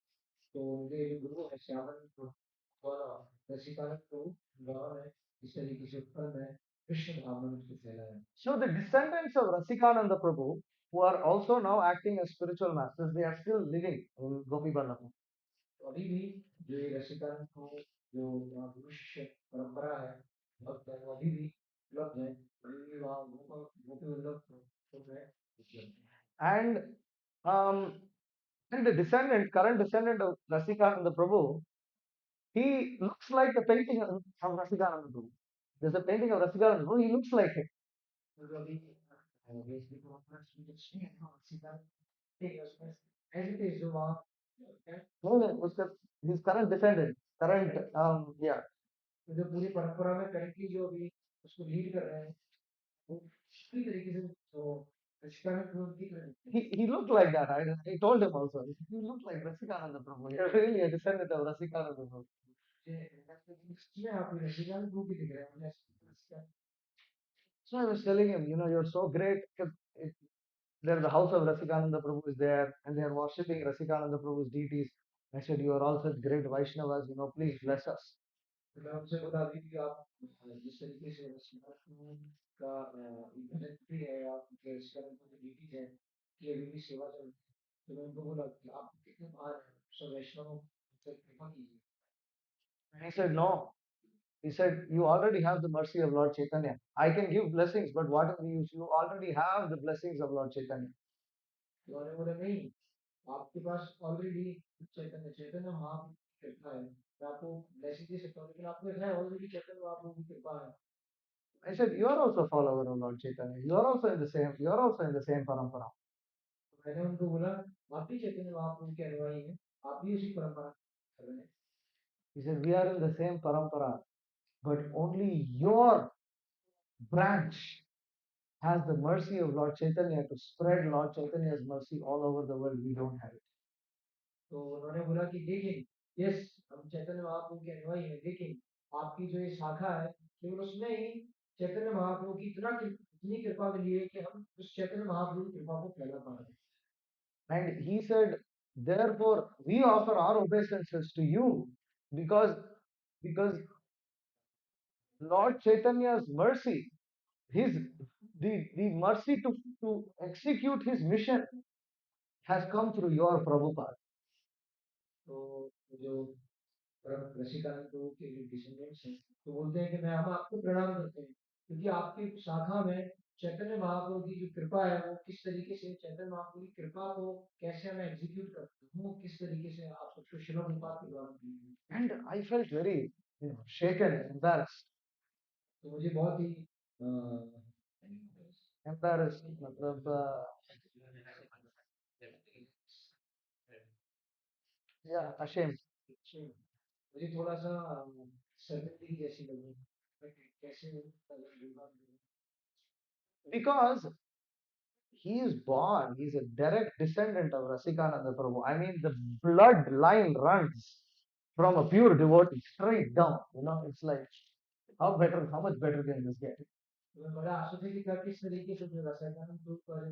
तो उनके जो गुरु है श्यामल द्वारा ऋषिकानंद को द्वारा ने इस तरीके से उत्कल में कृष्ण भावना को फैलाया। So the descendants of Rasikananda Prabhu, who are also now acting as spiritual masters, they are still living in Gopi Ballapur. तो अभी भी जो ये ऋषिकानंद को जो गुरु शिष्य परंपरा है, भक्त है, वो अभी भी उपलब्ध है, अभी भी वहाँ गोपी वल्लभ में उपलब्ध है। And um, the current descendant of Rasikananda Prabhu, he looks like the painting of Rasikananda Prabhu. There's a painting of Rasikananda Prabhu, he looks like him. तो अभी बेसिकली तो अपना स्पिरिचुअल है ना, ऋषिकानंद ठीक है, उसमें एज इट इज जो वहाँ No, no, his current descendant, yeah. जो पूरी परंपरा में करेक्टली जो अभी उसको लीड कर रहे हैं, वो पूरी तरीके से तो ऋषिकानंद को दिख रहे हैं। He looked like that. I told him also. He looked like Rasikananda Prabhu. You're really a descendant of Rasikananda Prabhu. में आप ऋषिकानंद को भी दिख रहे हैं, मुझे ऋषिकानंद So I was telling him, you're so great. There, the house of Rasikananda Prabhu is there, and they are worshipping Rasikananda Prabhu's deities. I said, you are all such great Vaishnavas. Please bless us. मैं उनसे बता दी कि आप जिस तरीके से ऋषिकानंद का भी है, आप ऋषिकानंद की ड्यूटी है कि अभी भी सेवा चल रही है। तो मैं उनको बोला कि आप कितने बार सब वैष्णव से कृपा कीजिए। And he said, no. He said, you already have the mercy of Lord Chaitanya. I can give blessings, but what are the use? You already have the blessings of Lord Chaitanya. तो उन्होंने बोला नहीं, आपके पास already चैतन्य चैतन्य महाप्रभु की कृपा है, मैं आपको ब्लेसिंग दे सकता हूँ, लेकिन आपके है ऑलरेडी चैतन्य महाप्रभु की कृपा है। I said, you are also a follower of Lord Chaitanya. You are also in the same parampara. तो मैंने उनको बोला, आप भी चैतन्य महाप्रभु के अनुयायी हैं, आप भी उसी परंपरा कर रहे हैं। He said, we are in the same parampara, but only your branch has the mercy of Lord Chaitanya to spread Lord Chaitanya's mercy all over the world. We don't have it. तो उन्होंने बोला कि देखिए, yes हम चैतन्य महाप्रभु के अनुयायी हैं, लेकिन आपकी जो ये शाखा है, केवल उसमें ही चैतन्य महाप्रभु की इतनी कृपा मिली है कि हम उस चैतन्य महाप्रभु की कृपा को फैला पा रहे हैं। And he said, therefore, we offer our obeisances to you because Lord Chaitanya's mercy, his the mercy to execute his mission has come through your Prabhupada. तो जो रसिकानंद प्रभु के जो डिसेंडेंट्स हैं तो बोलते हैं कि मैं हम आपको प्रणाम करते हैं क्योंकि आपकी शाखा में चैतन्य महाप्रभु की जो कृपा है वो किस तरीके से चैतन्य महाप्रभु की कृपा को कैसे हमें एग्जीक्यूट करते हैं किस तरीके से आप सबको शिला प्रभुपाद के द्वारा दी है। And I felt very, shaken, embarrassed. तो मुझे बहुत ही Embarrassed, मतलब yeah, ashamed. मुझे थोड़ा सा शर्मिंदगी जैसी लगी कैसे Because he is born, he is a direct descendant of Rasikananda Prabhu. I mean, the bloodline runs from a pure devotee straight down. It's like, how much better can this get? मैं बड़ा आश्चर्य था किस तरीके से जो रसायन तो पर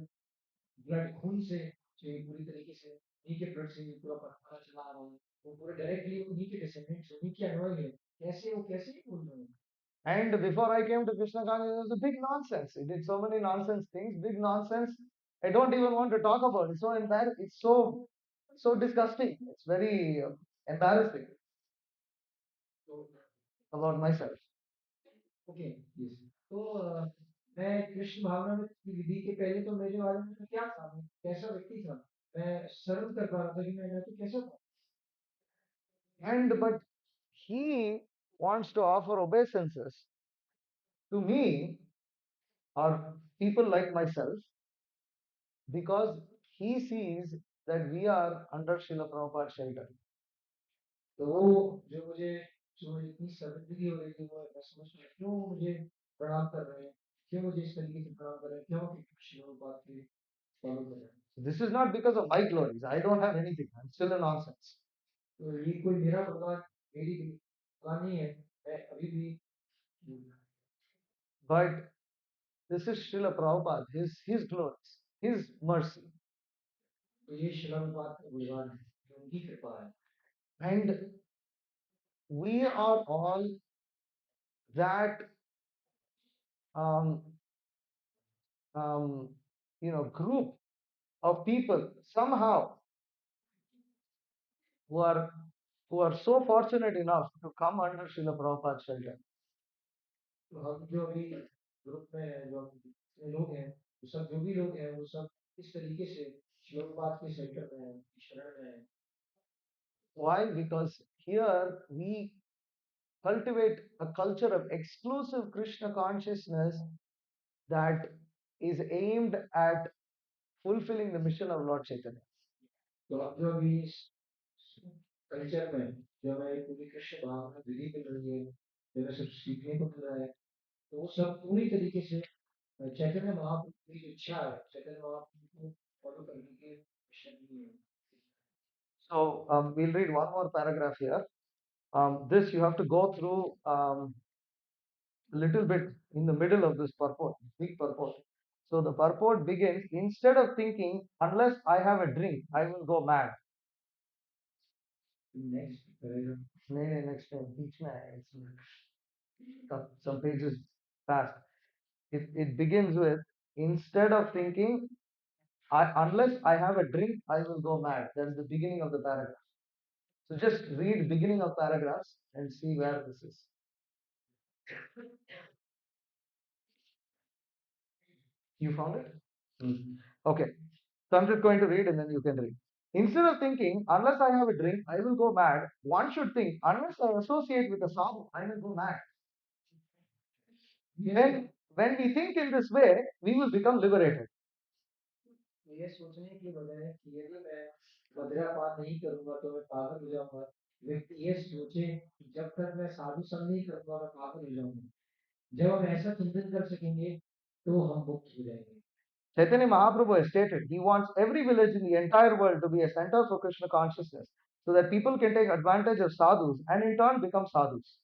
ब्लड खून से जो पूरी तरीके से उन्हीं के ब्लड से पूरा पता चला रहा है वो पूरे डायरेक्टली उन्हीं के डिसेंडेंट्स उन्हीं के अनुयायी है कैसे बोल रहे हैं। And before I came to Krishna Consciousness, it was a big nonsense. He did so many nonsense things, big nonsense. I don't even want to talk about it. It's so embarrassing. It's so disgusting. It's very embarrassing तो about myself. Okay yes तो मैं कृष्ण भावना में की विधि के पहले तो मेरे बारे में क्या था मैं कैसा व्यक्ति था मैं शर्म कर पा रहा था कि मैं तो कैसा था But he wants to offer obeisances to me or people like myself because he sees that we are under Srila Prabhupada's shelter. तो वो जो इतनी शर्मिंदगी हो रही थी वो मैं समझ में क्यों मुझे प्रणाम कर रहे हैं क्यों मुझे इस तरीके से प्रणाम कर रहे हैं क्यों कृष्ण बात की फॉलो कर रहे हैं This is not because of my glories. I don't have anything. I'm still a nonsense. तो ये कोई मेरा भगवान मेरी भगवान नहीं है मैं अभी भी But this is Srila Prabhupada, his glories, his mercy. तो ये शिला बात का भगवान है जो उनकी कृपा है And we are all that um, um, group of people somehow who are so fortunate enough to come under Srila Prabhupada's shelter. तो हम जो अभी ग्रुप में हैं जो जितने लोग हैं वो सब जो भी लोग हैं वो सब इस तरीके से शिवपात के सेंटर में हैं शरण में हैं Why? Because here we cultivate a culture of exclusive Krishna consciousness that is aimed at fulfilling the mission of Lord Chaitanya. तो हम जो अभी इस कल्चर में जो हमें पूरी कृष्ण भावना विधि मिल रही है जो हमें सब सीखने को मिल रहा है तो वो सब पूरी तरीके से चैतन्य महाप्रभु की जो इच्छा है चैतन्य महाप्रभु को फॉलो करने के मिशन की है So we'll read one more paragraph here. This you have to go through a little bit in the middle of this purport, big purport. So the purport begins, instead of thinking, unless I have a drink, I will go mad. Next paragraph Next time, teach me. It's some pages past. It begins with, instead of thinking, unless I have a drink, I will go mad. That's the beginning of the paragraph. So just read beginning of paragraphs and see where this is. You found it? Okay. So I'm just going to read and then you can read. Instead of thinking, unless I have a drink, I will go mad, one should think, unless I associate with a sadhu, I will go mad. When we think in this way, we will become liberated. ये सोचने की बजाय कि यदि मैं मदिरापान नहीं करूंगा तो मैं पागल हो जाऊंगा व्यक्ति ये सोचे कि जब तक मैं साधु संग नहीं करूंगा मैं पागल हो जाऊंगा जब हम ऐसा चिंतन कर सकेंगे तो हम मुक्त हो जाएंगे Chaitanya Mahaprabhu has stated he wants every village in the entire world to be a center for Krishna consciousness so that people can take advantage of sadhus and in turn become sadhus.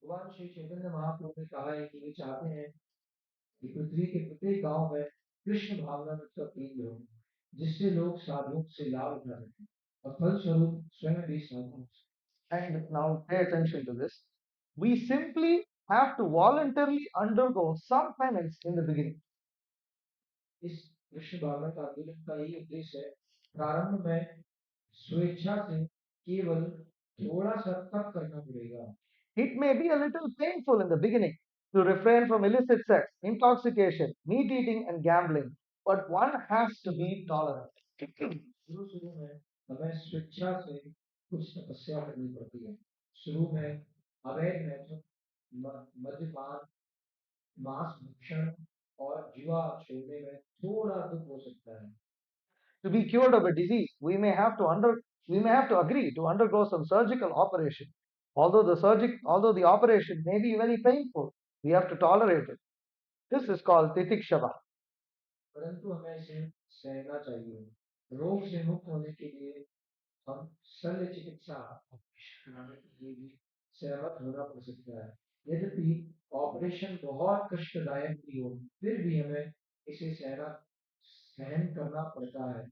भगवान श्री चैतन्य महाप्रभु ने कहा है कि वे चाहते हैं कि पृथ्वी के प्रत्येक गांव में कृष्ण भावना में का केंद्र हो जिससे लोग साधुओं से लाभ उठा सकें और फलस्वरूप स्वयं भी साधु And now pay attention to this. We simply have to voluntarily undergo some penance in the beginning. इस कृष्ण भावना आंदोलन का यही उद्देश्य है। प्रारंभ में स्वेच्छा से केवल थोड़ा सा तप करना पड़ेगा। It may be a little painful in the beginning to refrain from illicit sex, intoxication, meat eating, and gambling, but one has to be tolerant. शुरू शुरू में हमें स्वेच्छा से कुछ तपस्या करनी पड़ती है। शुरू में अवैध मैथुन, मद्यपान, मांस भक्षण और जुआ छोड़ने में थोड़ा दुख हो सकता है। To be cured of a disease, we may have to agree to undergo some surgical operation. Although the operation may be very painful, we have to tolerate it. This is called titikshava. परंतु हमें इसे सहना चाहिए। रोग से मुक्त होने के लिए हम शल्य चिकित्सा कराने के लिए भी सहमत होना पड़ सकता है। यद्यपि ऑपरेशन बहुत कष्टदायक भी हो, फिर भी हमें इसे सहन करना पड़ता है।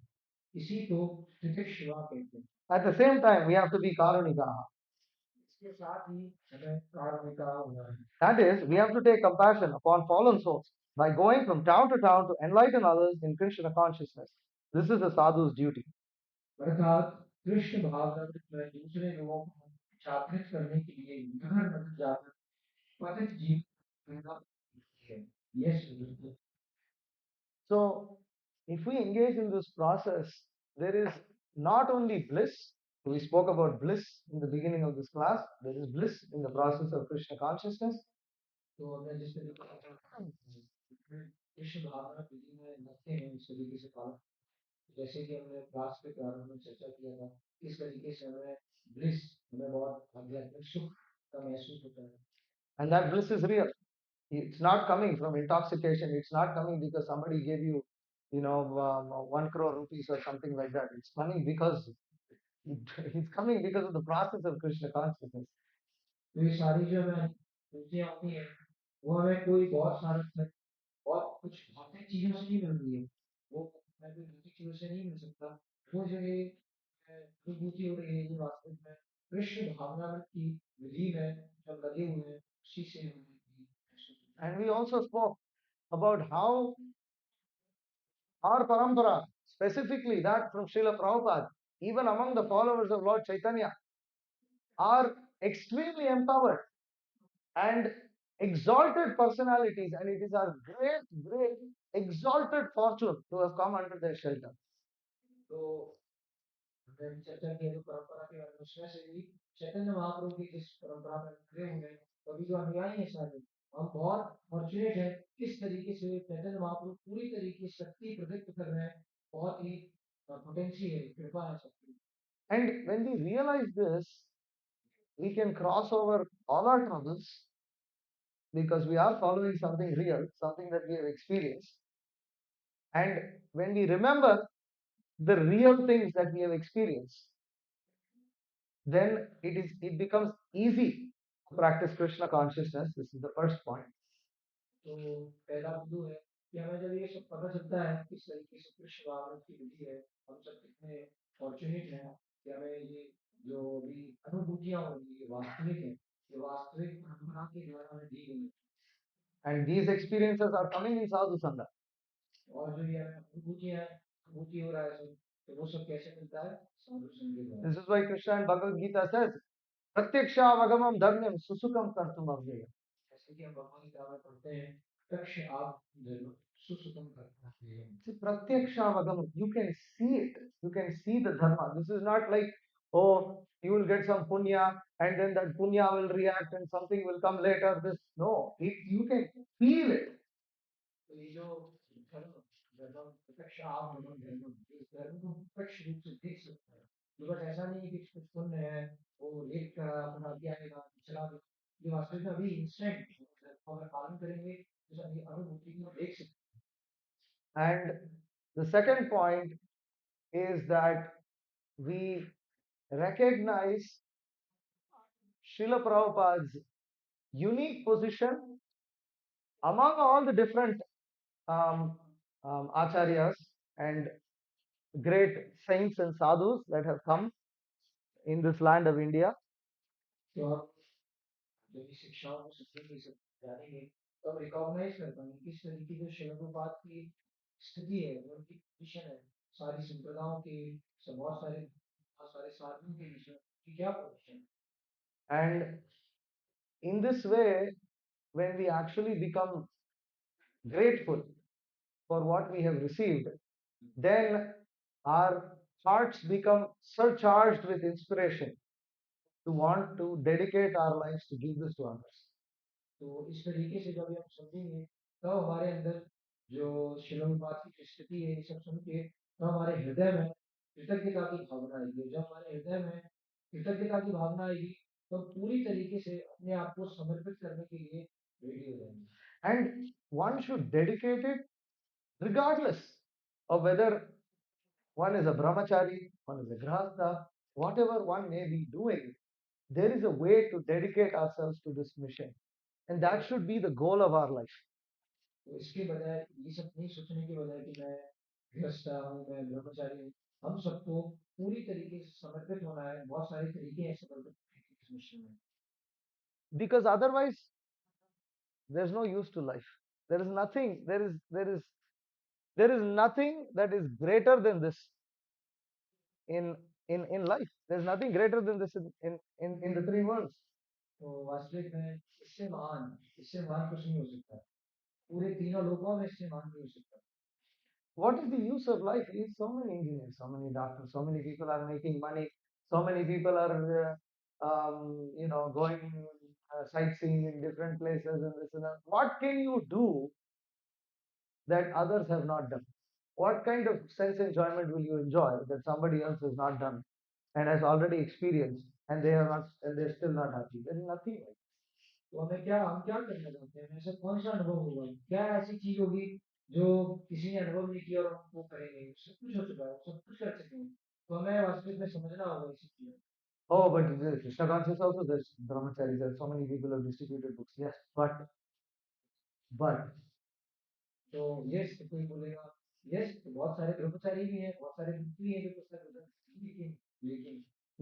इसी को तितिक्षुवा कहते हैं। At the same time, we have to be karunika. इसके साथ ही हमें कारुणिका होना है। That is, we have to take compassion upon fallen souls by going from town to town to enlighten others in Krishna consciousness. This is a sadhu's duty. अर्थात कृष्ण भावनामृत में दूसरे लोगों को जागृत करने के लिए नगर नगर जाकर पतित जीव करना है। यह सुनिश्चित है। So, if we engage in this process, there is not only bliss, we spoke about bliss in the beginning of this class, there is bliss in the process of Krishna consciousness. तो हमने जिस तरीके से कृष्ण भावना विधि में लगते हैं इस तरीके से पालन, जैसे कि हमने क्लास के प्रारंभ में चर्चा किया था, इस तरीके से हमें ब्लिस, हमें बहुत आध्यात्मिक सुख का महसूस होता है। And that bliss is real. It's not coming from intoxication. It's not coming because somebody gave you, 1 crore rupees or something like that. It's coming because it's coming because of the process of Krishna consciousness. तो ये सारी जो हमें खुशियाँ होती हैं, वो हमें कोई बहुत सारा और कुछ भौतिक चीजों से नहीं मिल रही है। वो हमें कोई भौतिक चीजों से नहीं मिल सकता। वो जो ये अनुभूति हो रही है, ये वास्तविक में कृष्ण भावना की विधि में जब लगे हुए हैं, उसी से हमें And we also spoke about how our parampara, specifically that from Srila Prabhupada, even among the followers of Lord Chaitanya, are extremely empowered and exalted personalities, and it is our great, great exalted fortune to have come under their shelter. तो हमने चर्चा की है, जो परंपरा के बारे में, उसमें से भी चैतन्य महाप्रभु की जिस परंपरा में खड़े हुए हैं, कभी जो अनुयायी हैं सारे, हम बहुत फॉर्चुनेट हैं। किस तरीके से चैतन्य महाप्रभु पूरी तरीके से शक्ति प्रदीप्त कर रहे हैं, बहुत ही पोटेंसी है, कृपा है सबकी। And when we realize this, we can cross over all our troubles because we are following something real, something that we have experienced. And when we remember the real things that we have experienced, then it becomes easy to practice Krishna consciousness. This is the first point. तो पहला बिंदु है कि हमें जब ये सब पता चलता है किस तरीके से कृष्ण भावना की विधि है, हम सब कितने फॉर्चुनेट हैं कि हमें ये जो भी अनुभूतियां हो रही है वास्तविक है, ये वास्तविक परंपरा के द्वारा हमें दी गई है। And these experiences are coming in sadhu sangha. और जो ये अनुभूति हो रहा है सब, तो वो सब कैसे मिलता है? साधु संग के द्वारा। This is why Krishna in Bhagavad Gita says, Pratyaksha dharmyam susukam kartum avyayam. जैसे कि हम भगवान गीता में पढ़ते हैं, प्रत्यक्ष आप धर्म सुसुतम करता है। See, Pratyaksha you can see it. You can see the dharma. This is not like, oh, you will get some punya and then that punya will react and something will come later. No, you can feel it. तो ये जो धर्म धर्म प्रत्यक्ष आप धर्म इस धर्म को प्रत्यक्ष रूप से देख सकते हैं। ये बस ऐसा नहीं है कि कुछ सुन रहे हैं, वो लेट कर अपना दिया आएगा चला दो। ये वास्तविक में अभी इंस्टेंट अगर पालन करेंगे तो सब ये अनुभूति को देख सकते And the second point is that we recognize Srila Prabhupada's unique position among all the different um, acharyas and great saints and sadhus that have come in this land of India. हैं। तो आप जब ये शिक्षाओं को सीखेंगे, सब जानेंगे, तो आप रिकॉग्नाइज कर पाएंगे किस तरीके से शिल प्रभुपाद की स्थिति है, वो उनकी पोजीशन है, सारी संप्रदायों की, बहुत सारे साधुओं के बीच में उनकी क्या position And in this way, when we actually become grateful for what we have received, then our hearts become surcharged with inspiration to want to dedicate our lives to give this to others. तो इस तरीके से जब हम समझेंगे तब हमारे अंदर जो शिरोमणि की स्थिति है ये सब सुन के तो हमारे हृदय में कृतज्ञता की भावना आएगी। जब हमारे हृदय में कृतज्ञता की भावना आएगी तो पूरी तरीके से अपने आप को समर्पित करने के लिए रेडी हो जाएंगे। And one should dedicate it regardless of whether one is a brahmachari, one is a grahastha, whatever one may be doing, there is a way to dedicate ourselves to this mission. And that should be the goal of our life. तो इसके बजाय ये सब नहीं सोचने के बजाय कि मैं गृहस्थ हूँ, मैं ब्रह्मचारी हूँ, हम सबको पूरी तरीके से समर्पित होना है। बहुत सारे तरीके हैं समर्पित होने के इस मिशन में। Because otherwise, there's no use to life. There is nothing, there is nothing that is greater than this in in life. There's nothing greater than this in the three worlds. तो वास्तविक में इससे महान कुछ नहीं हो सकता। पूरे तीनों लोकों में इससे महान नहीं हो सकता। What is the use of life? So many engineers, so many doctors, so many people are making money, so many people are going sightseeing in different places and this and that. What can you do that others have not done? What kind of sense enjoyment will you enjoy that somebody else has not done and has already experienced and they are not and they're still not happy? There is nothing like this. तो हम क्या करना चाहते हैं? ऐसा कौन सा अनुभव होगा? क्या ऐसी चीज होगी जो किसी ने अनुभव नहीं किया और हम वो करेंगे? सब कुछ हो चुका है, सब कुछ कर चुके हैं। तो हमें वास्तविक में समझना होगा इस चीज को। Oh, but the Krishna consciousness also, there's brahmacharis, there's so many people have distributed books. Yes, but तो यस कोई बोलेगा यस तो बहुत सारे ब्रह्मचारी भी हैं, बहुत सारे मुक्ति भी हैं जो पुस्तक होता है। लेकिन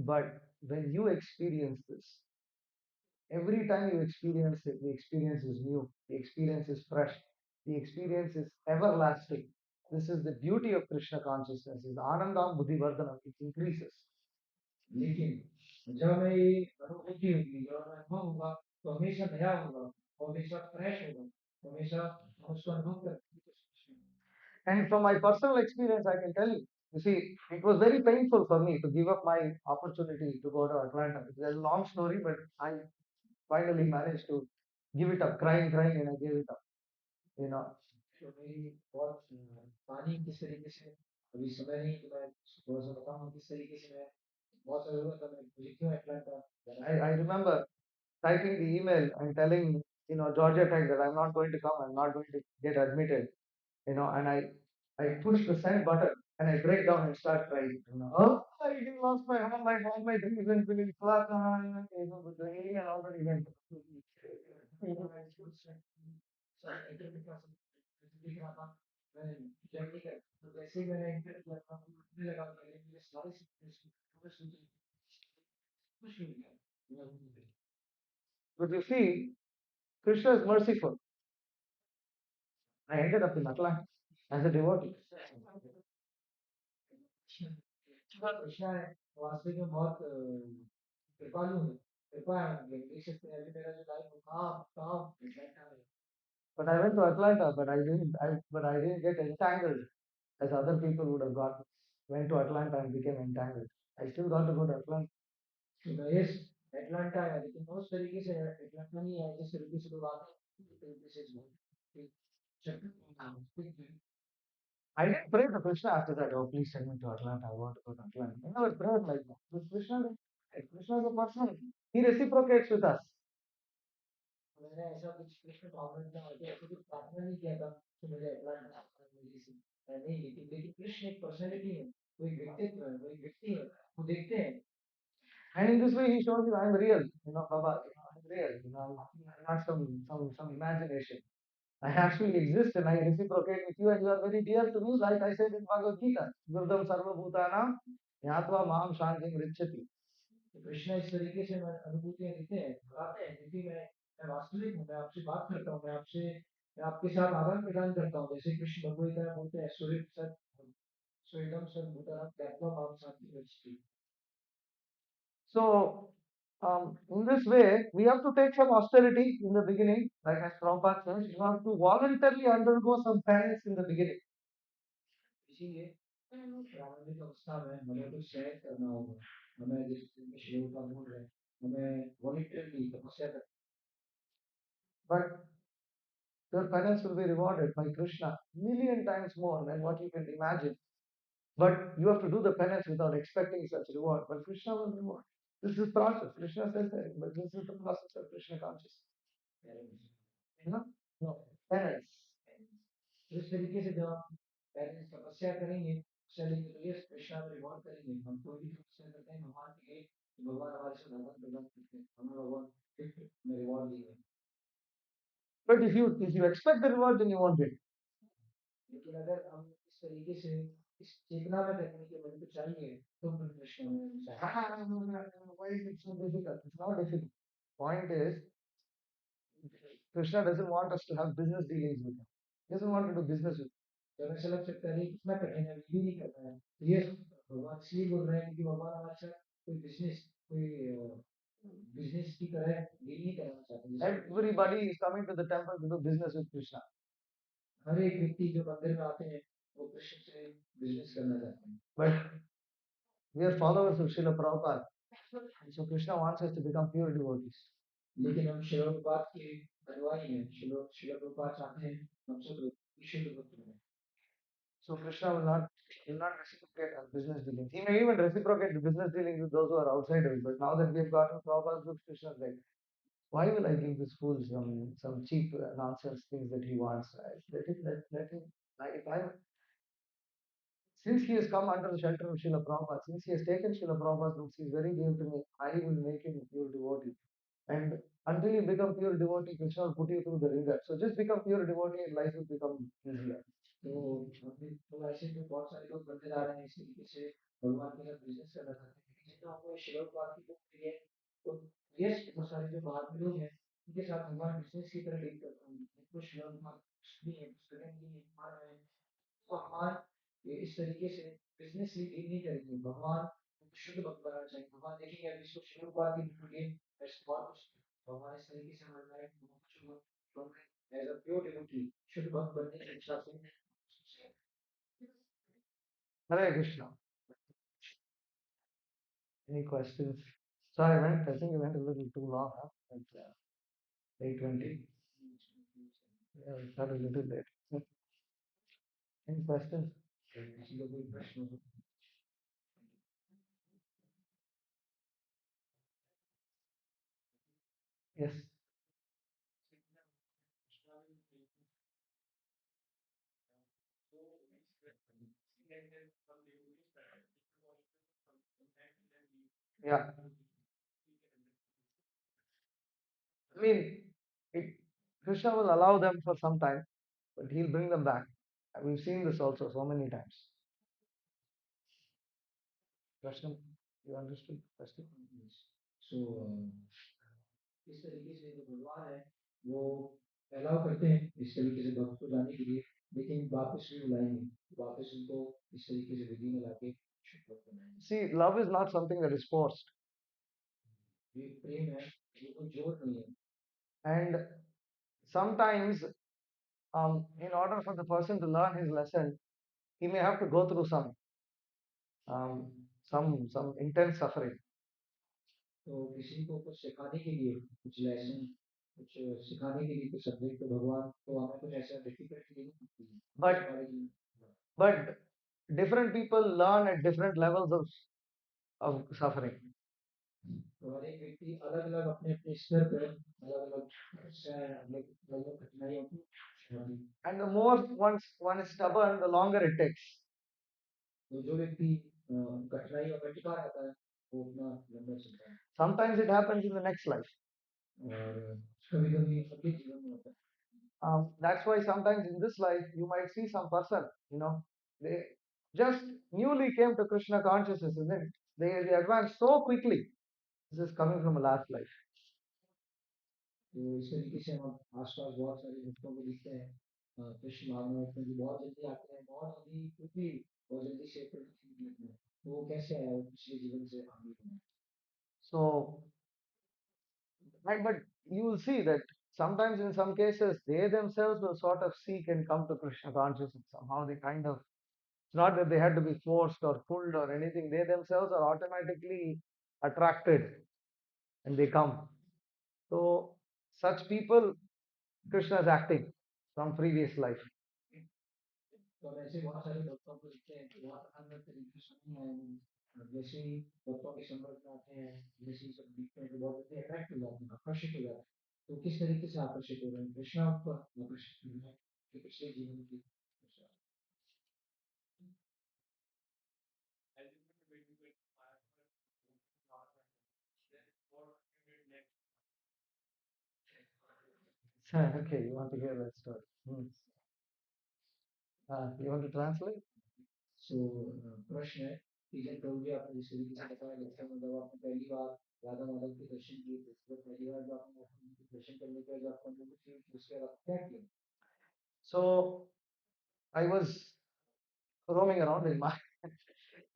but when you experience this, every time you experience it, the experience is new, the experience is fresh, the experience is everlasting. This is the beauty of Krishna consciousness, is Anandam Buddhivardhanam, it increases. लेकिन जब हमें ये अनुभूति होगी, जब हमें अनुभव होगा तो हमेशा नया होगा, हमेशा फ्रेश होगा, हमेशा हम उसको अनुभव करने की कोशिश करेंगे। And from my personal experience, I can tell you see, it was very painful for me to give up my opportunity to go to Atlanta. It's a long story, but I finally managed to give it up, crying, and I gave it up. You know, तो मेरी बहुत पानी किस तरीके से अभी समय नहीं तो मैं थोड़ा सा बताऊँ किस तरीके से मैं बहुत ज़रूरत था मैं मुझे क्यों Atlanta I remember typing the email and telling, Georgia Tech that I'm not going to come, I'm not going to get admitted, and I push the send button and I break down and start crying. Oh, I lost my home, all my dreams and feelings, the email already went. लिख रहा था मैं journey कर तो जैसे ही मैंने inter किया था मुझे लगा कि मेरे सारे कुछ नहीं गया But you see, Krishna is merciful. I ended up in Atlanta as a devotee. Krishna है वास्तविक में बहुत कृपालु है कृपा है देख सकते हैं अभी मेरा जो लाइफ काम बैठा है But I went to Atlanta, but I didn't get entangled as other people would have got. Went to Atlanta and became entangled. I still got to go to Atlanta. Yes Atlanta है लेकिन उस तरीके से Atlanta नहीं है जिस तरीके से लोग आते हैं this is I didn't pray to Krishna after that. Oh, please send me to Atlanta. I want to go to Atlanta. I never prayed like that. But Krishna is a person. He reciprocates with us. मैंने ऐसा कुछ कृष्ण भावना ऐसा कुछ प्रार्थना नहीं किया था कि मुझे एटलांटा मुझे इसी नहीं लेकिन कृष्ण एक पर्सनैलिटी है वो एक व्यक्तित्व है वो एक व्यक्ति है वो देखते हैं And in this way, he shows you I'm real. Baba, I'm real. I'm not some imagination. I actually exist and I reciprocate with you and you are very dear to me, like I said in Bhagavad Gita. Gurdam sarva bhutanam yatva maham shantim richati. तो कृष्णा इस तरीके से अनुभूतियां देते हैं बताते हैं क्योंकि मैं वास्तविक हूँ मैं आपसे बात करता हूँ मैं आपसे मैं आपके साथ आदान प्रदान करता हूँ जैसे कृष्ण भगवत बोलते हैं सूर्य सत स्वेदम सत भूतरम ज्ञात्वा माम शांति रचति. So, in this way, we have to take some austerity in the beginning, like as Prabhupada says, you have to voluntarily undergo some penance in the beginning. इसीलिए प्रारंभिक अवस्था में हमें कुछ सहन करना होगा. हमें जिस श्लोक का बोल रहे हैं हमें वॉलंटरली तपस्या करना. But your penance will be rewarded by Krishna million times more than what you can imagine. But you have to do the penance without expecting such reward. But Krishna will reward. This is process. Krishna says that, but this is the process of Krishna consciousness. You know? No. Penance. तो इस तरीके से जब आप पहले तपस्या करेंगे चलेंगे तो ये कृष्णा में रिवॉर्ड करेंगे. हम कोई भी तपस्या करते हैं भगवान के लिए तो भगवान हमारे साथ आदान प्रदान करते हैं. हमें भगवान गिफ्ट में रिवॉर्ड दिए. But if you expect the reward, then you won't get it. लेकिन अगर हम इस तरीके से इस चेतना में करने के मन को चाहिए तो फिर कृष्ण में Why is it so difficult? It's not difficult. Point is, Krishna doesn't want us to have business dealings with him. He doesn't want to do business with him. तो ऐसा लग सकता है कितना कठिन है ये नहीं करना है. ये भगवान इसलिए बोल रहे हैं कि भगवान हमारे साथ कोई बिजनेस की तरह डील नहीं करना चाहते. Everybody is coming to the temple to do business with Krishna. हर एक व्यक्ति जो मंदिर में आते हैं वो कृष्ण से बिजनेस करना चाहते हैं. But we are followers of Srila Prabhupada. So Krishna wants us to become pure devotees. लेकिन हम श्रील प्रभुपाद के अनुयायी हैं. श्रील प्रभुपाद चाहते हैं हम सब शुद्ध भक्त बने. So Krishna will not reciprocate our business dealings. He may even reciprocate the business dealings with those who are outsiders. But now that we have gotten Prabhupada's books, Krishna is like, why will I give this fool some cheap nonsense things that he wants? Right? Let him. If I Since he has come under the shelter of Srila Prabhupada, since he has taken Srila Prabhupada's books, he is very dear to me. I will make him a pure devotee. And until you become pure devotee, Krishna will put you through the ringer. So just become pure devotee and life will become easier. तो तो ऐसे तो बहुत सारे लोग बनते जा रहे हैं इस तरीके से भगवान के साथ बिजनेस करना चाहते हैं. लेकिन जितना हमको श्रील प्रभुपाद की बुक मिली है तो यस बहुत सारे जो बाहर के लोग हैं उनके साथ भगवान बिजनेस की तरह डील करता हूँ. उनको श्रील प्रभुपाद नहीं है पुस्तकें नहीं है मान रहे हैं तो भगवान ये इस तरीके से बिजनेस ही डील नहीं करेंगे. भगवान शुद्ध भक्त बनाना चाहिए. भगवान देखेंगे अभी इसको श्रील प्रभुपाद की बुक मिली है बहुत कुछ भगवान इस तरीके से मान रहा है कुछ एज अ प्योर डिवोटी शुद्ध भक्त बनने की इच्छा से. Hare Krishna. Any questions? Sorry, I think we went a little too long. Huh? It's 8:20. Yeah, we started a little late. Any questions? Yes. Yeah. I mean, it, Krishna will allow them for some time, but he'll bring them back. We've seen this also so many times. Krishna, you understood the question? So, इस तरीके से जो भगवान है वो allow करते हैं इस तरीके से भक्त को जाने के लिए लेकिन वापस भी बुलाएंगे. वापस उनको इस तरीके से विधि में लाके शुद्ध भक्त बनाएंगे. See, love is not something that is forced. ये प्रेम है ये कोई जोर नहीं है. And sometimes, in order for the person to learn his lesson, he may have to go through um, some intense suffering. तो किसी को कुछ सिखाने के लिए कुछ लेसन कुछ सिखाने के लिए कुछ सब्जेक्ट तो भगवान तो हमें कुछ ऐसा डिफिकल्टी देनी पड़ती है. But different people learn at different levels of suffering. तो हर एक व्यक्ति अलग अलग अपने अपने स्तर पर अलग अलग कठिनाइयों को. And the more one is stubborn, the longer it takes. तो जो व्यक्ति कठिनाइयों में टिका रहता है वो उतना लंबा चलता है. Sometimes it happens in the next life. और कभी कभी अगले जीवन में होता है. That's why sometimes in this life you might see some person, they just newly came to Krishna consciousness, isn't it? They advance so quickly. This is coming from a last life. तो इस तरीके से हम आसपास बहुत सारे भक्तों को देखते हैं कृष्ण भावनाओं में जो बहुत जल्दी आते हैं, बहुत जल्दी क्योंकि बहुत जल्दी से प्रगति लेते हैं। तो वो कैसे आया, वो पिछले जीवन से आगे बना। So, right, but you will see that sometimes in some cases they themselves will sort of seek and come to Krishna consciousness. Somehow they kind of, it's not that they had to be forced or pulled or anything, they themselves are automatically attracted and they come. So, such people, Krishna is acting from previous life. तो अब ऐसे बहुत सारे भक्तों को देखते हैं कि बहुत अलग अलग तरीके से नहीं आए हैं। जैसे ही भक्तों के संपर्क में आते हैं, जैसे ही सब दिखते हैं तो बहुत जल्दी अट्रैक्ट हो जाते हैं, आकर्षित हो जाते हैं। तो किस तरीके से आकर्षित हो रहे हैं, कृष्णा आपको आकर्षित हो रहे हैं कि पिछले जीवन की। Okay, you want to hear that story? Hmm. You want to translate? सो प्रश्न है कि जब प्रभु जी आपने जिस तरीके से बताया जैसे मतलब आपने पहली बार राधा माधव के दर्शन किए थे, तो पहली बार जब आपने उनके दर्शन करने के बाद जो आपको अनुभूति हुई थी, उसके बाद आप क्या किया। So, I was roaming around in my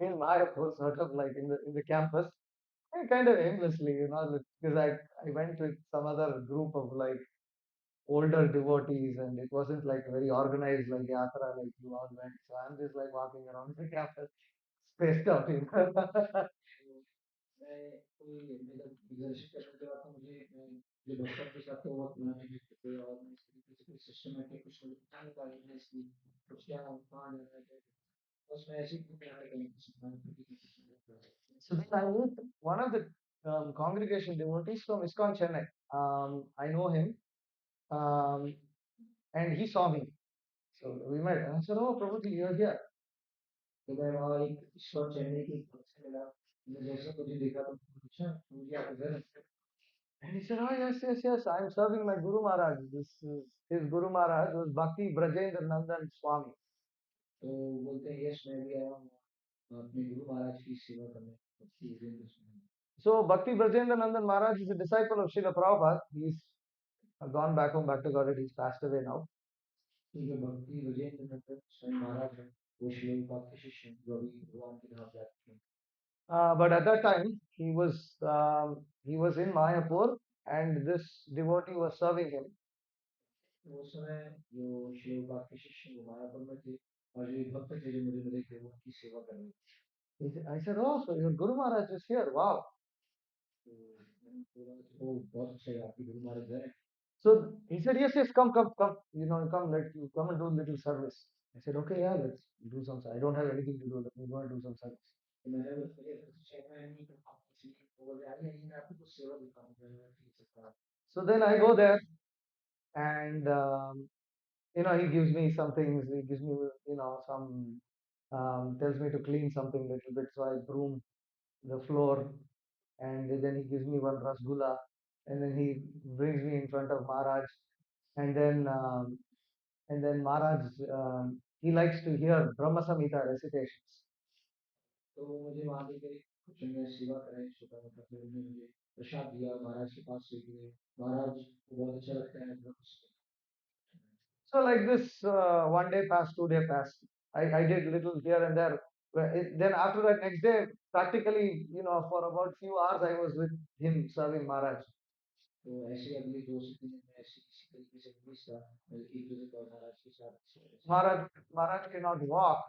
in Mayapur, sort of like in the campus, and kind of aimlessly, because I went with some other group of like older devotees, and it wasn't like very organized like yatra like you all went. So I'm just like walking around the campus, spaced out. मैं कोई मतलब दर्शन करने के बाद तो मुझे जो भक्तों के साथ तो बहुत पुराने मित्र थे और मैं इस तरीके से कोई सिस्टमेटिक कुछ मुझे पता नहीं था कि इसकी कुछ क्या कहाँ जाना है, बस मैं ऐसे ही घूम रहा था कहीं। So then I met one of the congregation devotees from ISKCON Chennai. I know him, um, and he saw me. So we met. And I said, "Oh, Prabhuji, you're here." तो मैं वहाँ एक ईश्वर चैनल की तरफ से मिला, मैं जैसे मुझे देखा तो पूछा मुझे आप इधर हैं?" And he said, "Oh, yes, yes, yes. I'm serving my Guru Maharaj. This is his Guru Maharaj was Bhakti Brajendra Nandan Swami." तो बोलते हैं यस मैं भी आया हूँ अपने गुरु महाराज की सेवा करने, भक्ति विजेंद्र स्वामी। So Bhakti Brajendra Nandan Maharaj is a disciple of Srila Prabhupada. He's gone back home, back to God. He's passed away now. तो जो भक्ति विजेंद्र नंदन स्वामी महाराज हैं, वो श्री पाद के शिष्य हैं, जो अभी भगवान की धाम जा चुके हैं। But at that time, he was in Mayapur, and this devotee was serving him. तो उस समय जो श्री पाद के शिष्य वो मायापुर में थे और जो भक्त थे जो मुझे मिले थे वो उनकी सेवा कर रहे थे। I said, "Oh, so your Guru Maharaj is here. Wow." तो मैंने बोला ओ बहुत अच्छा है आपकी गुरु महाराज है। So he said, "Yes, yes, come, come, come. Come, let you come and do a little service." I said, "Okay, yeah, let's do some. I don't have anything to do. Let me go and do some service." तो मैंने बोला ये मैं नहीं कर पाऊंगा इसलिए वो बोले अरे नहीं मैं आपको कुछ सेवा दिखाऊंगा, मैं ठीक सकता। So then I go there, and he gives me some things. He gives me, some tells me to clean something a little bit. So I broom the floor, and then he gives me one rasgulla, and then he brings me in front of Maharaj, and then Maharaj, he likes to hear Brahma Samhita recitations. तो वो मुझे वहाँ लेकर कुछ मैं सेवा कराई छोटा मोटा, फिर उन्होंने मुझे प्रसाद दिया महाराज के पास से कि महाराज को बहुत अच्छा लगता है मतलब So like this, one day passed, 2 day passed. I did little here and there. Then after that, next day, practically, for about few hours, I was with him serving Maharaj. तो ऐसे अगले 2 से 3 दिन में ऐसे किसी तरीके से पुलिस का एक दूसरे को महाराज के साथ Maharaj cannot walk,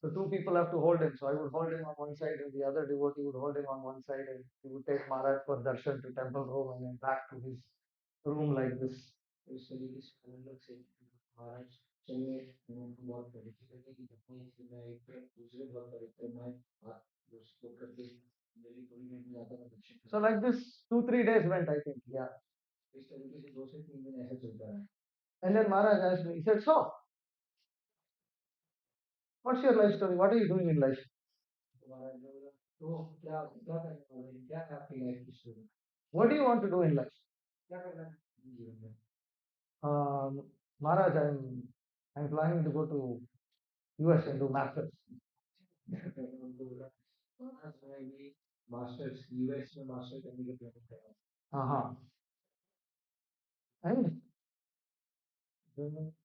so two people have to hold him. So I would hold him on one side, and the other devotee would hold him on one side, and he would take Maharaj for darshan to temple room and then back to his room like this. तो इस तरीके से अलग अलग से महाराज चलिए उनको बहुत परीक्षा करने की घटना थी। मैं एक तरफ दूसरे बहुत परीक्षा में हाथ उसको करके मेरी थोड़ी देर में जाता था दर्शन So करने। like this, 2 3 days went, I think. Yeah. इस तरीके से 2 से 3 दिन ऐसा चलता रहा। And then Maharaj asked me, he said, "So, what's your life story? What are you doing in life?" तो महाराज ने बोला तो क्या क्या करने वाले हैं, क्या है आपकी लाइफ की story, What do you want to do in life? क्या करना है जीवन में। Maharaj, I'm planning to go to US and do masters. मैंने उनको बोला महाराज मैं भी मास्टर्स यूएस में मास्टर करने की प्लानिंग कर रहा हूँ। Uh-huh. And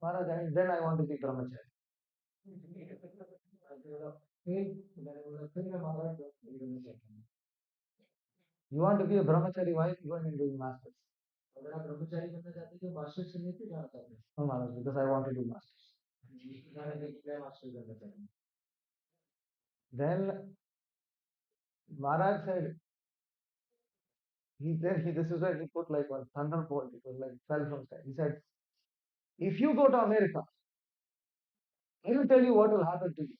Maharaj, and then I want to be brahmachari. You want to be a brahmachari? Why are you going and doing masters? अगर आप ब्रह्मचारी बनना चाहते हैं तो मास्टर्स करने क्यों जाना चाहते हैं? No, Maharaj, because I want to do masters. मैं मास्टर करना चाहता हूँ. Then Maharaj said, this is where he put like one thunderbolt. It was like fell from sky. He said, if you go to America, I will tell you what will happen to you.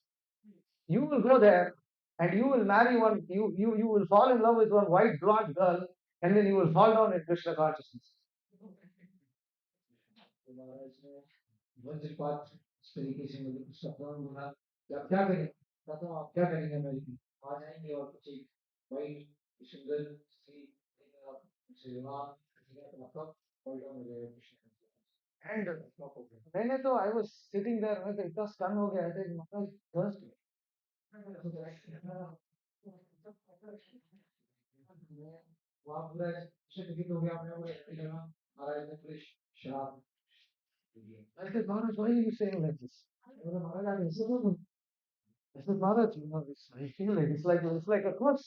You will go there and you will marry one, you will fall in love with one white blonde girl, and then you will fall down in Krishna consciousness. वज्रपात इस तरीके से मुझे कुछ शब्दों में बोला कि आप क्या करें, बताओ आप क्या करेंगे मेरे लिए, आ जाएंगे और कुछ एक वाइट सुंदर सी आप से विवाह करेंगे तो मतलब fall down हो जाएगा कृष्ण. And मैंने तो I was sitting there, मैं तो इतना stun हो गया था कि मतलब first वहाँ पूरा सर्टिफिकेट हो गया अपने को लगा महाराज ने पुलिस शराब. I said, Maharaj, why are you saying like this? Maharaj, I said, Maharaj, you know, I feel like it's like a curse.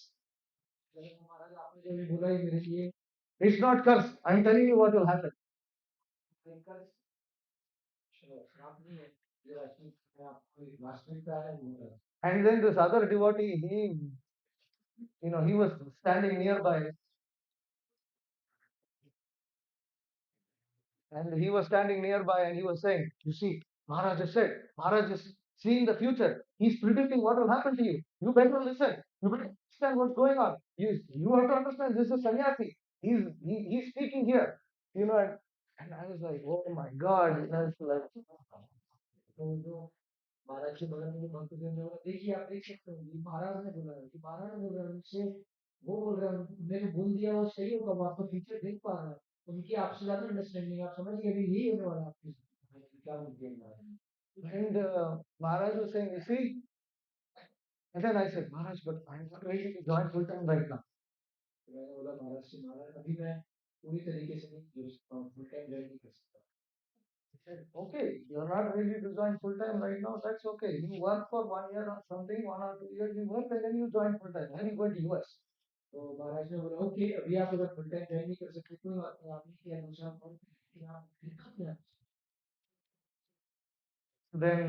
Maharaj, आपने जो भी बोला है मेरे लिए, it's not curse. I'm telling you what will happen. And then this other devotee, he was standing nearby, and he was standing nearby, and he was saying, "You see, Maharaj has said, Maharaj is seeing the future. He's predicting what will happen to you. You better listen. You better understand what's going on. You have to understand. This is sannyasi. He's speaking here. You know." And I was like, "Oh my God!" It's like. महाराज के बगल में जो भक्त जन ने बोला, देखिए आप देख सकते हो ये महाराज ने बोला है कि महाराज बोल रहे हैं उनसे, वो बोल रहे हैं मैंने बोल दिया वो सही होगा, वो आपका फ्यूचर देख पा रहा है, उनकी आपसे ज्यादा अंडरस्टैंडिंग, आप समझ गए अभी यही होने वाला है आपके साथ क्या बोल दिया महाराज. And Maharaj was saying, you see, and then I said, Maharaj, but I'm not ready to join full time right now. तो मैंने बोला महाराज से, महाराज अभी मैं पूरी तरीके से नहीं फुल टाइम ज्वाइन नहीं कर सकता. He said, okay, you're not ready to join full time right now. That's okay. You work for 1 year or something, 1 or 2 years, you work and then you join full time. Then you go to US. तो महाराज ने बोला okay अभी आप अगर full time join नहीं कर सकते कोई बात नहीं, आपने किया दूसरा form. Then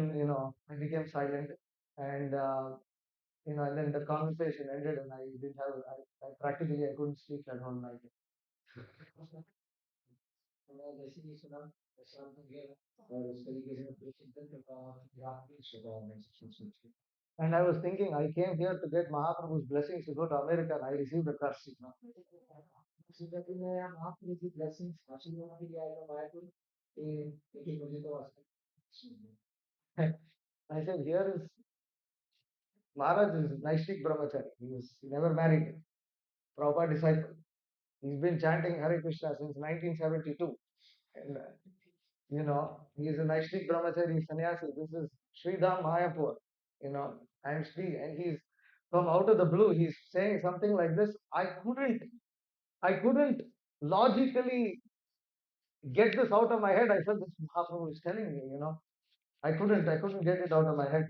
I became silent, and and then the conversation ended, and I didn't have I practically I couldn't sleep that whole night. मैं जैसे ही सुना शांत हो गया और उस तरीके से मैं पूरे चिंतन करता हूँ कि रात में सुबह में सोच के. And I was thinking, I came here to get Mahaprabhu's blessings to go to America, and I received a curse. सोचा कि मैं यहाँ महाप्रभु की blessings हासिल करने के लिए आया था मायापुर, लेकिन मुझे तो I said, here is Maharaj is Naishtik Brahmachari. He never married. Prabhupada disciple. He's been chanting Hare Krishna since 1972. And he is a Naishtik Brahmachari sannyasi. This is Sridham Mayapur. I'm Sri, and he's from out of the blue. He's saying something like this. I couldn't logically get this out of my head. I felt this Mahaprabhu is telling me. I couldn't get it out of my head.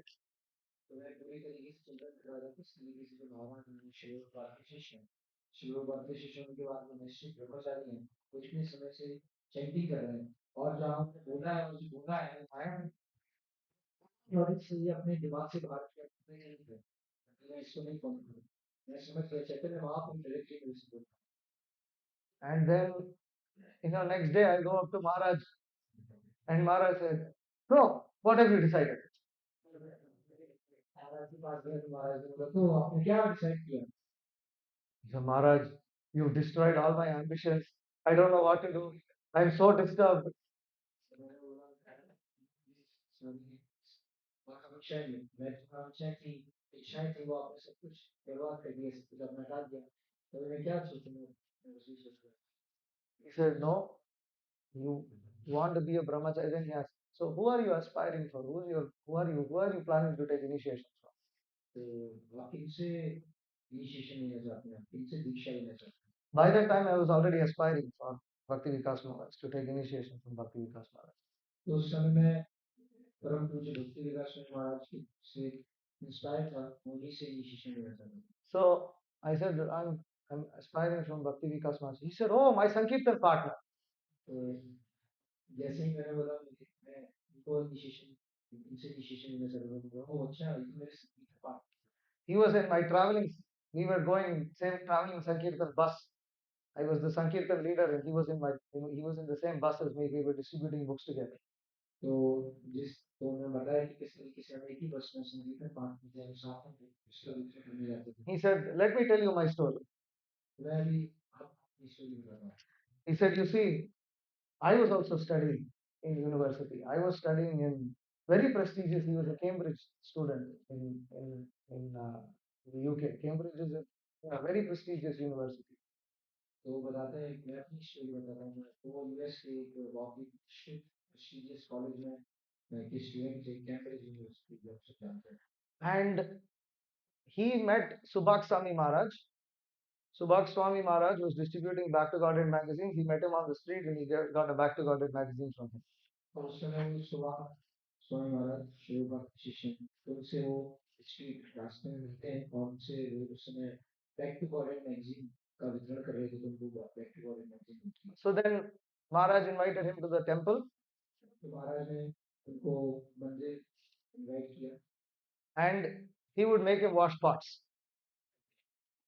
तो मैं पूरी तरीके से चिंतन कर रहा था किस तरीके से जो भगवान शिवपाद के शिष्य हैं, शिवपाद के शिष्यों के बाद में निश्चित ब्रह्मचारी हैं, कुछ भी समय से चैंटिंग कर रहे हैं, और जहाँ हमने बोला है और जो बोला है आया लॉजिक से ये अपने दिमाग से बाहर किया नहीं है, मैं इसको नहीं फॉलो करूँ, मैं समझ गया चैतन्य महाप्रभु डायरेक्टली मेरे से बोलता. And then next day I go up to Maharaj, and Maharaj said, "No, what have you decided?" महाराज के पास गए तो महाराज ने बोला तो आपने क्या डिसाइड किया? So Maharaj, you've destroyed all my ambitions. I don't know what to do. I'm so disturbed. मैं आकांक्षा की इच्छाएं थी वो आपने सब कुछ बर्बाद कर दिया, सब कुछ आपने हटा दिया, तो मैं क्या सोचूंगा? He said, no, you want to be a brahmachari, then yes. So who are you aspiring for? Who are you planning to take initiation from? तो आप किनसे initiation लेना चाहते हैं, किनसे दीक्षा लेना चाहते हैं? By that time I was already aspiring for Bhakti Vikas Maharaj, to take initiation from Bhakti Vikas Maharaj. तो उस समय में परम पूज्य भक्ति विकास महाराज से इंस्पायर था, उन्हीं से इनिशिएशन लिया था. So I said, I'm aspiring from Bhakti Vikas Maharaj. He said, oh, my Sankirtan partner. तो जैसे ही मैंने बोला मैं इनको इनिशिएशन इनसे इनिशिएशन लेना चाहता हूँ, वो अच्छा ये तो मेरे संगीत part. He was in my traveling. We were going same traveling Sankirtan bus. I was the Sankirtan leader, and he was in the same bus as me. We were distributing books together. तो तो मैं बताया कि किस तरीके से हम एक ही बस में संगीत पाठ में थे, साथ में इसका दूसरे करने जाते थे. He said, let me tell you my story. मैं अभी आपकी स्टोरी बता रहा हूँ. He said, you see, I was also studying in university. I was studying in very prestigious. He was a Cambridge student in the UK. Cambridge is a very prestigious university. तो बताते हैं मैं अपनी story बताता हूँ. वो US के एक बहुत ही prestigious कॉलेज में के स्टूडेंट थे, कैम्ब्रिज यूनिवर्सिटी जो आप सब जानते हैं. And he met Subhak Swami Maharaj. Subhak Swami Maharaj was distributing Back to Godhead magazines. He met him on the street and he got a Back to Godhead magazine from him. और उस समय वो स्वामी महाराज शिव भक्त शिष्य, तो उनसे वो street रास्ते में मिलते हैं और उनसे वो उस समय बैक टू गॉडेड मैगजीन का वितरण कर रहे थे, तो उनको बैक टू गॉडेड मैगजीन मिलती है. So then Maharaj invited him to the temple. तो महाराज ने उनको मंदिर इनवाइट किया. And he would make him wash pots.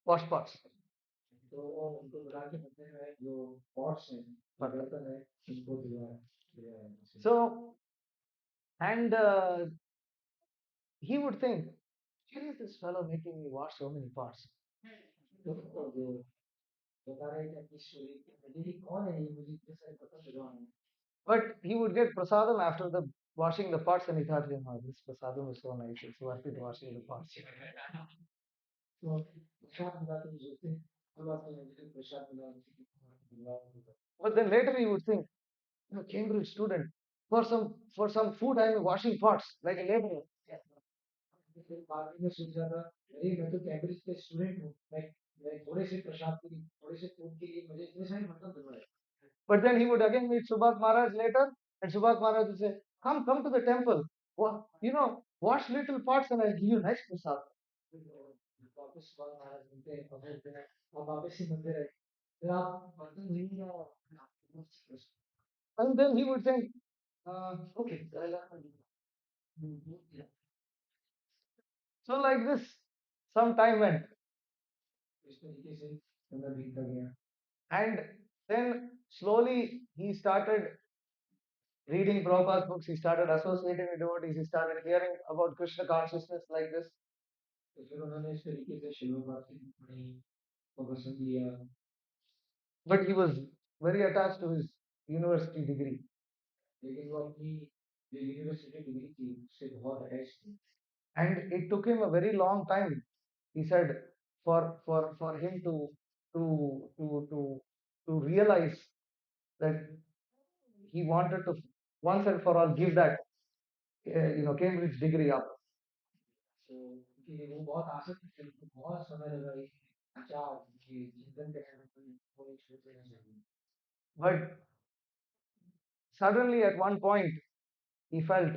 Wash pots. तो वो उनको बुला के मंदिर में जो पॉट्स हैं, बर्तन है, उनको धुलवाया. So, and he would think, where is this fellow making me wash so many pots? तो जो बता रहे थे अपनी स्टोरी कि मुझे ये कौन है, ये मुझे इतने सारे बर्तन धुलवाना है. But he would get prasadam after the washing the pots, and he thought, oh, this prasadam is so nice. It's worth it washing the pots. तो प्रसाद मिला तो सोचते हैं अब आप मुझे प्रसाद मिला. But then later he would think, Cambridge student, for some food I am washing pots like a laborer. फिर बाद में सोच रहा था, अरे मैं तो कैम्ब्रिज का स्टूडेंट हूँ, मैं थोड़े से प्रसाद के लिए, थोड़े से फूड के लिए मुझे इतने सारे बर्तन धुलवाए. But then he would again meet Subhak Maharaj later, and Subhak Maharaj would say, come to the temple. Well, wash little pots and I'll give you nice prasad. वापस सुबह महाराज मिलते हैं, अब वापस ही मंदिर है, फिर आप बर्तन नहीं हो. And then he would think, okay. So like this, some time went. इस तरीके से समय बीतता गया. And then slowly he started reading Prabhupada's books. He started associating with devotees. He started hearing about Krishna consciousness like this. तो फिर उन्होंने इस तरीके से शिव भक्ति पढ़ी और पसंद लिया. But he was very attached to his university degree. लेकिन वो अपनी जो यूनिवर्सिटी डिग्री थी उससे बहुत अटैच थी. And it took him a very long time, he said, for him to realize that he wanted to once and for all give that Cambridge degree up. तो कि वो बहुत आसक्त थे, बहुत समय लगा ये विचार कि चिंतन करने में कोई छोड़ देना चाहिए. But suddenly at one point he felt,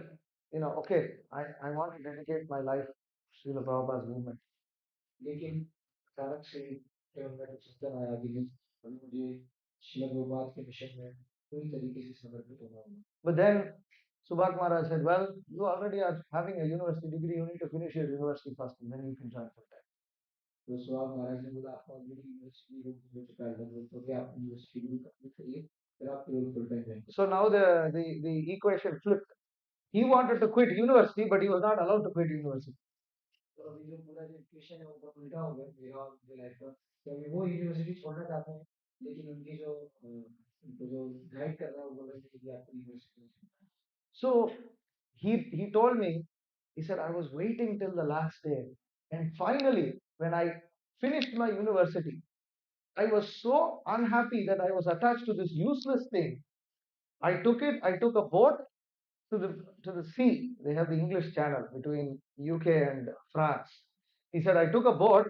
okay, I want to dedicate my life to Srila Prabhupada's movement. लेकिन अचानक से उनका चिंतन आया कि मुझे श्रील प्रभुपाद के मिशन में पूरी तरीके से समर्पित होना होगा. But then Subhak Maharaj said, well, you already are having a university degree, you need to finish your university first and then you can join full time. तो सुभाष महाराज ने बोला आपका ऑलरेडी यूनिवर्सिटी हो चुका है, तो क्या आप यूनिवर्सिटी डिग्री कंप्लीट करिए, फिर आप केवल फुल टाइम जाएंगे. So now the equation flipped. He wanted to quit university, but he was not allowed to quit university. तो अभी जो पूरा जो इक्वेशन है वो उल्टा हो गया मेरा और उनके लाइफ का, क्योंकि वो यूनिवर्सिटी छोड़ना चाहते हैं, लेकिन उनकी जो उनको जो गाइड कर रहा है वो बोल रहे थे कि आपको university. So he told me, he said, I was waiting till the last day, and finally when I finished my university, I was so unhappy that I was attached to this useless thing. I took a boat to the sea. They have the English Channel between UK and France. He said, I took a boat,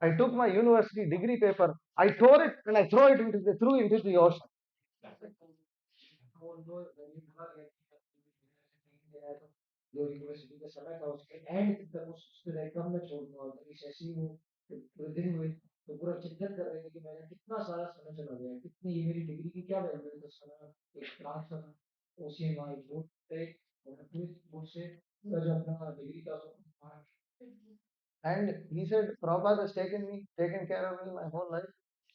I took my university degree paper, I tore it and I threw it into the ocean. वो उनको value बोला गया कि जो university का समय था उसके एंड तक उसको एकदम में छोड़ दूंगा और इस ऐसी वो पूरे दिन हुए तो पूरा चिंतन कर रहे थे कि मैंने कितना सारा समय चला गया कितनी ये मेरी डिग्री की क्या वैल्यू है 10 साल एक क्लास था ओसीएमआई बोर्ड पे और अपने बोर्ड से पूरा जो अपना डिग्री का And he said, Prabhupada has taken me, taken care of me my whole life.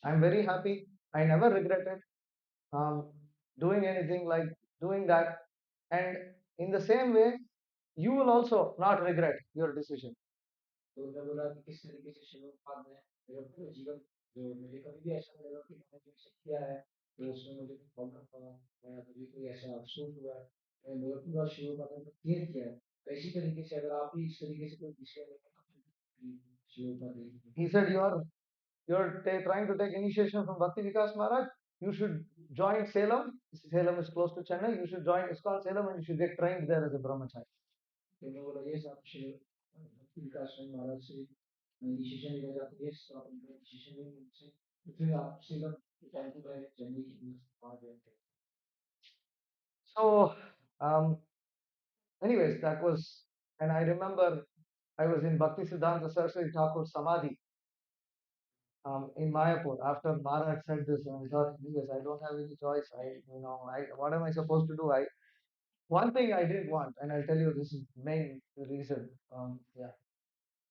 I'm very happy. I never regretted um, doing anything like doing that. And in the same way, you will also not regret your decision. तो उन्होंने बोला कि किस तरीके से शिव पाद ने मेरा पूरा जीवन जो मुझे कभी भी ऐसा नहीं लगा कि मैंने जो सब किया है तो उसमें मुझे कोई प्रॉब्लम हुआ या कभी कोई ऐसा अफसोस हुआ है मैंने मेरा पूरा शिव पाद ने क्लियर किया है तो इसी तरीके से अगर आप भी इस तरीके से कोई विषय में शिव पाद He said, you're trying to take initiation from Bhakti Vikas Maharaj. You should join Salem. Salem is close to Chennai. You should join ISKCON Salem and you should get trained there as a brahmachari. तो उन्होंने बोला ये सब शिव भक्ति विकास महाराज से initiation लिया जाता है तो आप उनका इनिशिएशन लेंगे उनसे तो फिर आप सीधा टेंपल में जाने की वहाँ गए थे So, um, anyways, that was, and I remember I was in Bhakti Siddhanta Saraswati Thakur Samadhi in Mayapur after Maharaj said this. And I thought, anyways, I don't have any choice. What am I supposed to do? One thing I didn't want, and I'll tell you this is the main reason. Yeah.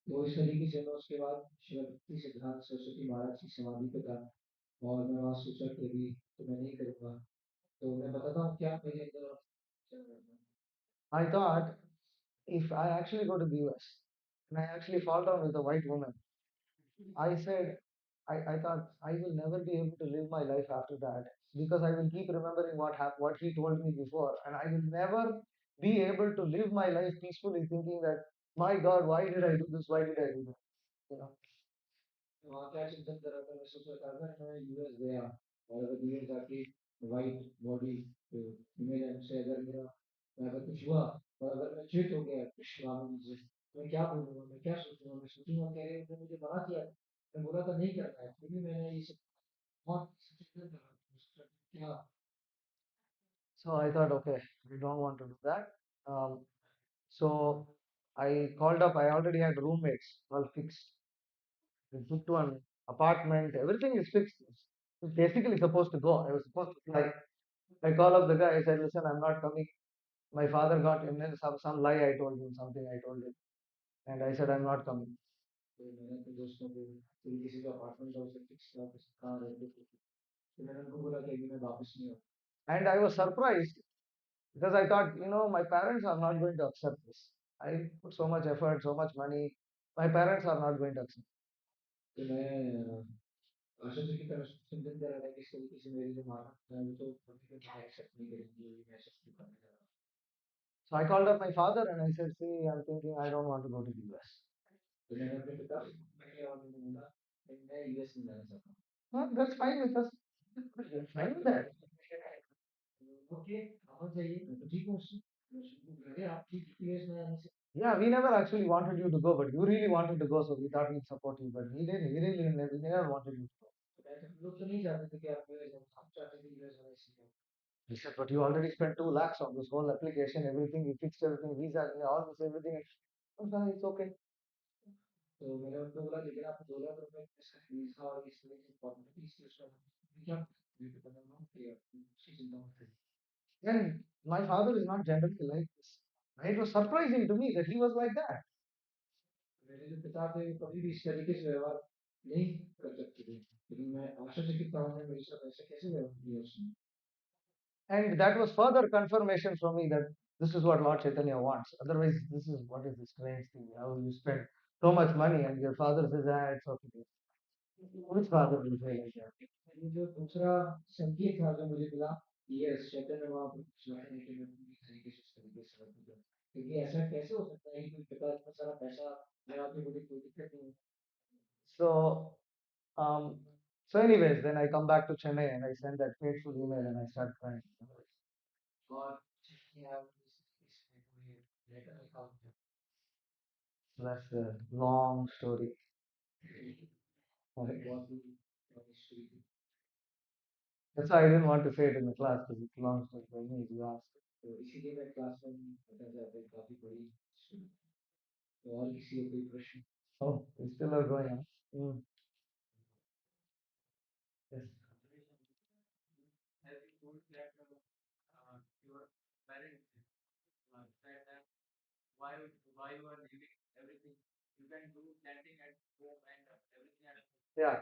तो इस तरीके से मैं उसके बाद शिव भक्ति सिद्धांत सरस्वती महाराज की समाधि पे था और मैं वहाँ सोचा कि अभी तो मैं नहीं करूँगा तो मैं बताता हूँ क्या मेरे अंदर चल रहा था I thought if I actually go to the US and I actually fall down with a white woman, I said, I thought I will never be able to live my life after that because I will keep remembering what he told me before, and I will never be able to live my life peacefully, thinking that my God, why did I do this? Why did I do that? You know. वहाँ क्या चिंतन कर रहा था मैं सोच रहा था अगर मैं यूएस गया और अगर यूएस जाके वाइट बॉडी इमेज से अगर मेरा मैं अगर कुछ हुआ और अगर मैं चीट हो गया कुछ मामले से तो मैं क्या बोलूँगा मैं क्या सोचूंगा मैं सोचूंगा कह रहे हैं मुझे मना किया मैं बोला था नहीं करना है फिर भी मैंने ये सब बहुत चिंतन करा क्या So I thought, okay, I don't want to do that. So I called up. I already had roommates all fixed. We booked one apartment. Everything is fixed. It's basically supposed to go. I was supposed to fly. I call up the guy. I said, listen, I'm not coming. My father got in there, some lie I told him, something I told him. And I said, I'm not coming. तो मैंने अपने दोस्तों को फिर किसी का apartment था उसे फिक्स किया कहाँ रहते थे तो मैंने उनको बोला कि अभी मैं वापस नहीं आऊँ And I was surprised because I thought, my parents are not going to accept this. I put so much effort, so much money. My parents are not going to accept. तो मैं आशा से की तरह चिंतन कर रहा था कि इस तरीके से मेरी जो माता है वो तो कभी भी एक्सेप्ट नहीं करेंगी मैं एक्सेप्ट करने जा रहा हूँ So I called up my father and I said, see, I'm thinking I don't want to go to the US. तो मैंने अपने पिता से मैंने और मैंने बोला कि मैं यूएस नहीं जाना चाहता हूँ Well, that's fine with us. We're fine with that. Okay आना चाहिए मैं तो ठीक हूँ उससे अरे आप ठीक यूएस में आने से Yeah, we never actually wanted you to go, but you really wanted to go, so we thought we'd support you. But we didn't. We never wanted you to go. तो मैं हम लोग तो नहीं चाहते थे कि आप यूएस जाओ हम चाहते थे यूएस आना इसलिए He said, but you already spent 2 lakhs on this whole application, everything, we fixed everything, visa, all this, everything. Okay, it's okay. तो मैंने उनको बोला लेकिन आप 2 लाख रुपए इसका वीजा और इस तरह की फॉर्मेलिटीज की उसका क्या मुझे तो पता नहीं कि उसकी चिंता मत करिए And my father is not generally like this. It was surprising to me that he was like that. मेरे जो पिता थे वो कभी भी इस तरीके से व्यवहार नहीं कर सकते थे लेकिन मैं आशा से कि था मेरे साथ ऐसे कैसे व्यवहार किया उसने And that was further confirmation for me that this is what Lord Chaitanya wants. Otherwise, this is what is this strange thing? How you spend so much money and your father says, it's okay. Which father will say like that? ये जो दूसरा संकेत था जो मुझे मिला yes चैतन्य वहाँ पर सुनाने के लिए पूरी तरीके से इस तरीके से वर्तन किया क्योंकि ऐसा कैसे हो सकता है कि कोई पिता इतना सारा पैसा मैं आपकी बोली कोई दिक्कत नहीं है So, um, so anyways, then I come back to Chennai and I send that fateful email and I start crying. और ये आप इसमें पूरी लेटर लिखा होता So that's a long story. है बहुत ही history That's why I didn't want to say it in the class because it belongs to me. You asked. तो इसीलिए मैं क्लास में नहीं बताना चाहता काफी बड़ी तो और किसी को कोई प्रश्न Oh, we still are going on. Mm. Yes. As you told that your parents said that why you are leaving everything, you can do chanting at home and everything at home. Yeah.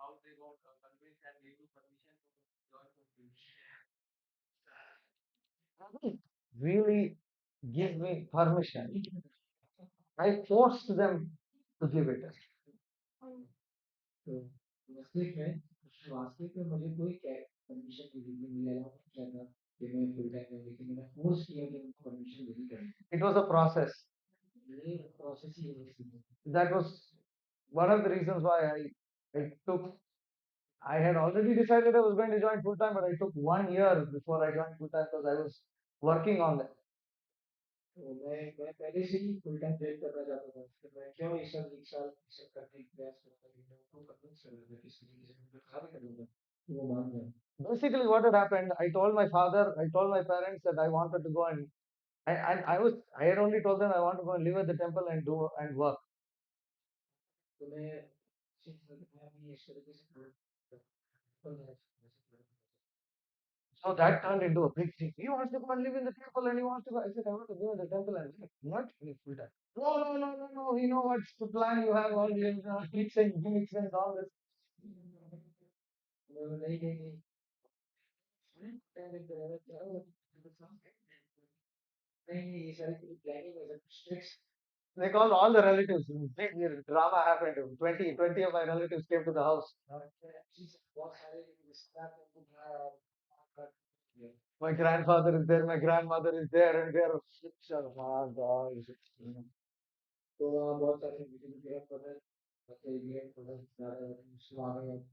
How they got convinced and gave you permission to join the field. Really give me permission. I forced them to give it. तो वास्तविक में मुझे कोई permission नहीं मिला क्या था कि मैं फुल टाइम में लेकिन मैंने फोर्स किया कि उनको परमिशन देनी पड़ी It was a process. ये प्रोसेस ही है That was one of the reasons why I took. I had already decided I was going to join full time, but I took 1 year before I joined full time because I was working on that. तो मैं पहले से ही full time join करना चाहता था फिर मैं क्यों एक साल करने की प्रयास करता कि मैं उनको कन्विंस कर रहा था कि इसलिए मैं कार्य करूंगा वो मान जाए Basically, what had happened, I told my father, I told my parents that I wanted to go and I had only told them I want to go and live at the temple and do and work. तो मैं अपनी इस तरीके से So that turned into a big thing. He wants to go and live in the temple and he wants to go. I said, I want to go in the temple and live, not in full time. No, no, no, no, no. You know what's the plan you have all this, gimmicks and all this. नहीं नहीं नहीं नहीं ये सारी planning है strict They called all the relatives. Big drama happened. 20 of my relatives came to the house. बहुत सारे रिश्तेदार को बुलाया My grandfather is there, my grandmother is there, and they're oh my God. तो वहाँ बहुत सारे वीडियो पता ज़्यादा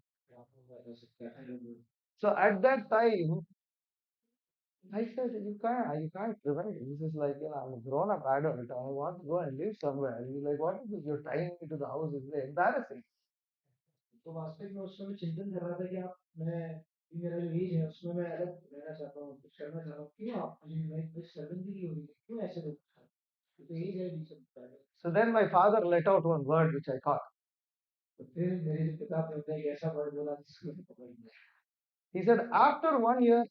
So at that time, I said, you can't prevent it. This is like, I'm a grown up adult. I want to go and live somewhere. He's like, what is this? You're tying me to the house. It's very embarrassing. तो वास्तविक में उस समय चिंतन कर रहा था कि आप मैं मेरा जो एज है उसमें मैं अलग रहना चाहता हूँ कुछ करना चाहता हूँ क्यों आप मुझे मैं सर्वेंटी की हो रही है क्यों ऐसे लोग तो एज है बीच में So then my father let out one word which I caught. तो फिर मेरे जो पिता थे उन्होंने एक ऐसा वर्ड बोला जिसको मैं पकड़ लिया He said, after 1 year,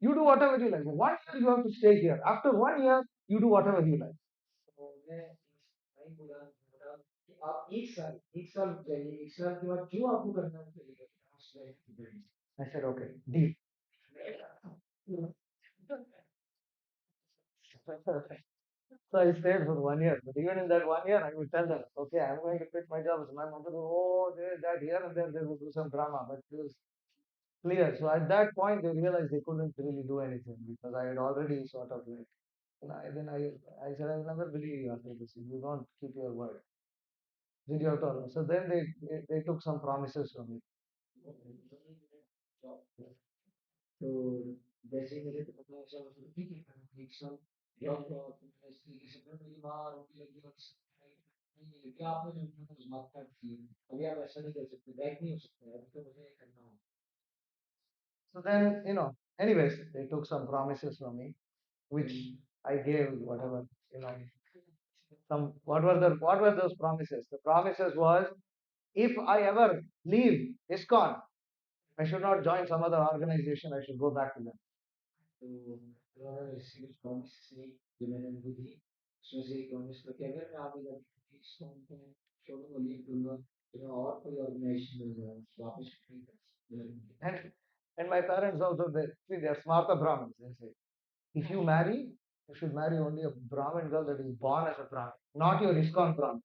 you do whatever you like. 1 year you have to stay here. After 1 year, you do whatever you like. तो मैं नहीं बोला बोला कि आप एक साल रुक जाइए एक साल के बाद जो आपको करना है करिएगा I said, okay, deal. So I stayed for 1 year. But even in that 1 year, I would tell them, okay, I'm going to quit my job. So my mother would, oh, this, that, here and there, they would do some drama. But it was clear. So at that point, they realized they couldn't really do anything because I had already sort of like, I said, I'll never believe you after this. You don't keep your word. Did you have to? So then they took some promises from me. तो जैसे मेरे पिता ऐसा होता ठीक है एक साल जॉब इस तरीके से फिर मेरी माँ रोटी लगी और नहीं लगी आपने जो उनको बात कर दी अभी आप ऐसा नहीं कर सकते बैक नहीं हो सकते अभी तो मुझे करना होगा So then, anyways, they took some promises from me, which I gave whatever, what were those promises? The promises was if I ever leave ISKCON, I should not join some other organization, I should go back to them. तो उन्होंने receive promise से जो मैंने उनको दी उसमें से एक promise था कि अगर मैं आगे जाके इसको उनको छोड़ूंगा लीव दूंगा तो मैं और कोई ऑर्गेनाइजेशन में जाऊंगा वापस नहीं कर And my parents also, they're smarta Brahmins. They say, if you marry, you should marry only a Brahmin girl that is born as a Brahmin, not your ISKCON Brahmin.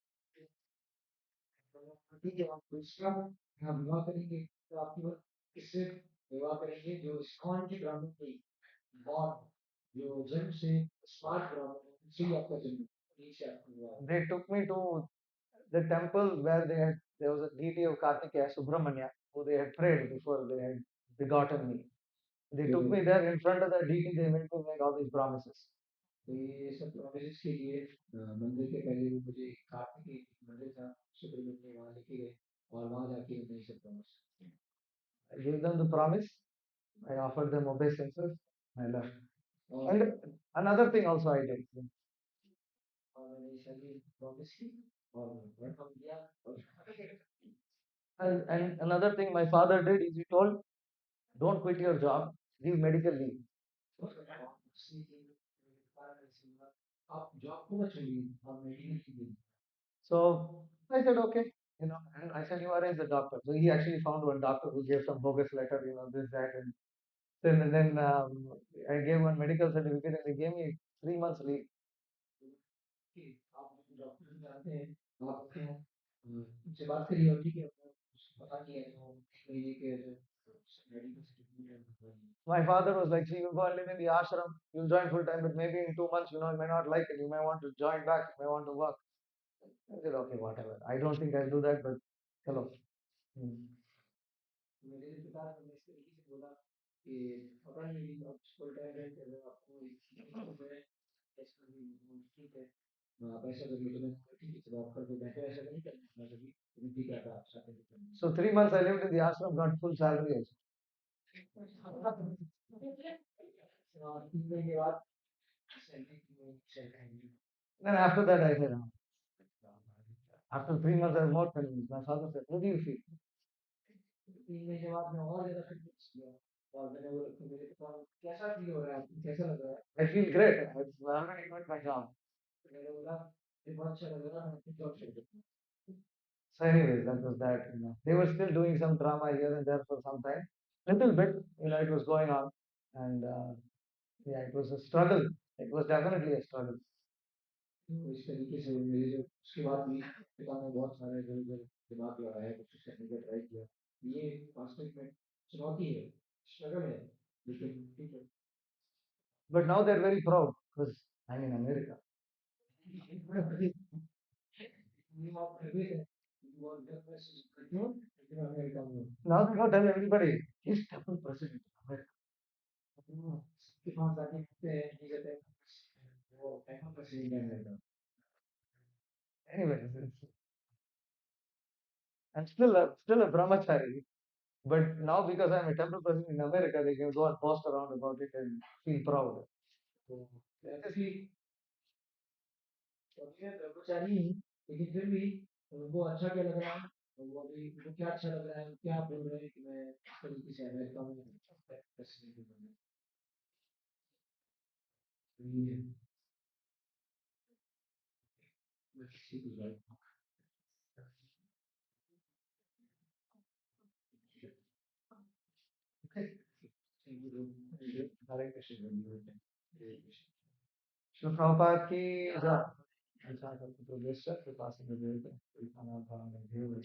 ठीक है आप दूसरा यहाँ विवाह करेंगे तो आपकी वो किससे विवाह करेंगे जो इस्कॉन के ब्राह्मण की और जो जन्म से स्मार्ट ब्राह्मण है उनसे आपका जन्म नीचे आपका विवाह They took me to the temple where there was a deity of Kartikeya, Subramanya, who they had prayed before they had begotten me. They took me there in front of the deity, they made me make all these promises. तो ये सब promise के लिए मंदिर के पहले भी मुझे कार्तिक मंदिर था सुब्रमण्य वहाँ लेके गए और वहाँ जाके उन्हें सब promise I gave them the promise. I offered them obeisances. I left. And another thing also I did. And another thing my father did is he told, don't quit your job, give medical leave. So I said, okay, and I said, you arrange the doctor. So he actually found one doctor who gave some bogus letter, this, that, and then I gave one medical certificate and they gave me 3 months leave. My father was like, see, you go and live in the ashram, you'll join full time, but maybe in 2 months, you may not like it. You may want to join back, you may want to work. I said, okay, whatever. I don't think I'll do that, but hello. Hmm. So 3 months I lived in the ashram, got full salary also. Then after that I said, after 3 months I was more convinced. My father said, what do you feel? I feel great. I've already got my job. So anyways, that was that. They were still doing some drama here and there for some time. Little bit, it was going on. And yeah, it was a struggle. It was definitely a struggle. But now they're very proud because I'm in America. Now they go tell everybody, he's temple president of America. Anyways, I'm still a brahmachari. But now because I'm a temple president in America, they can go and post around about it and feel proud. Hare Krishna. Srila Prabhupada ki jai.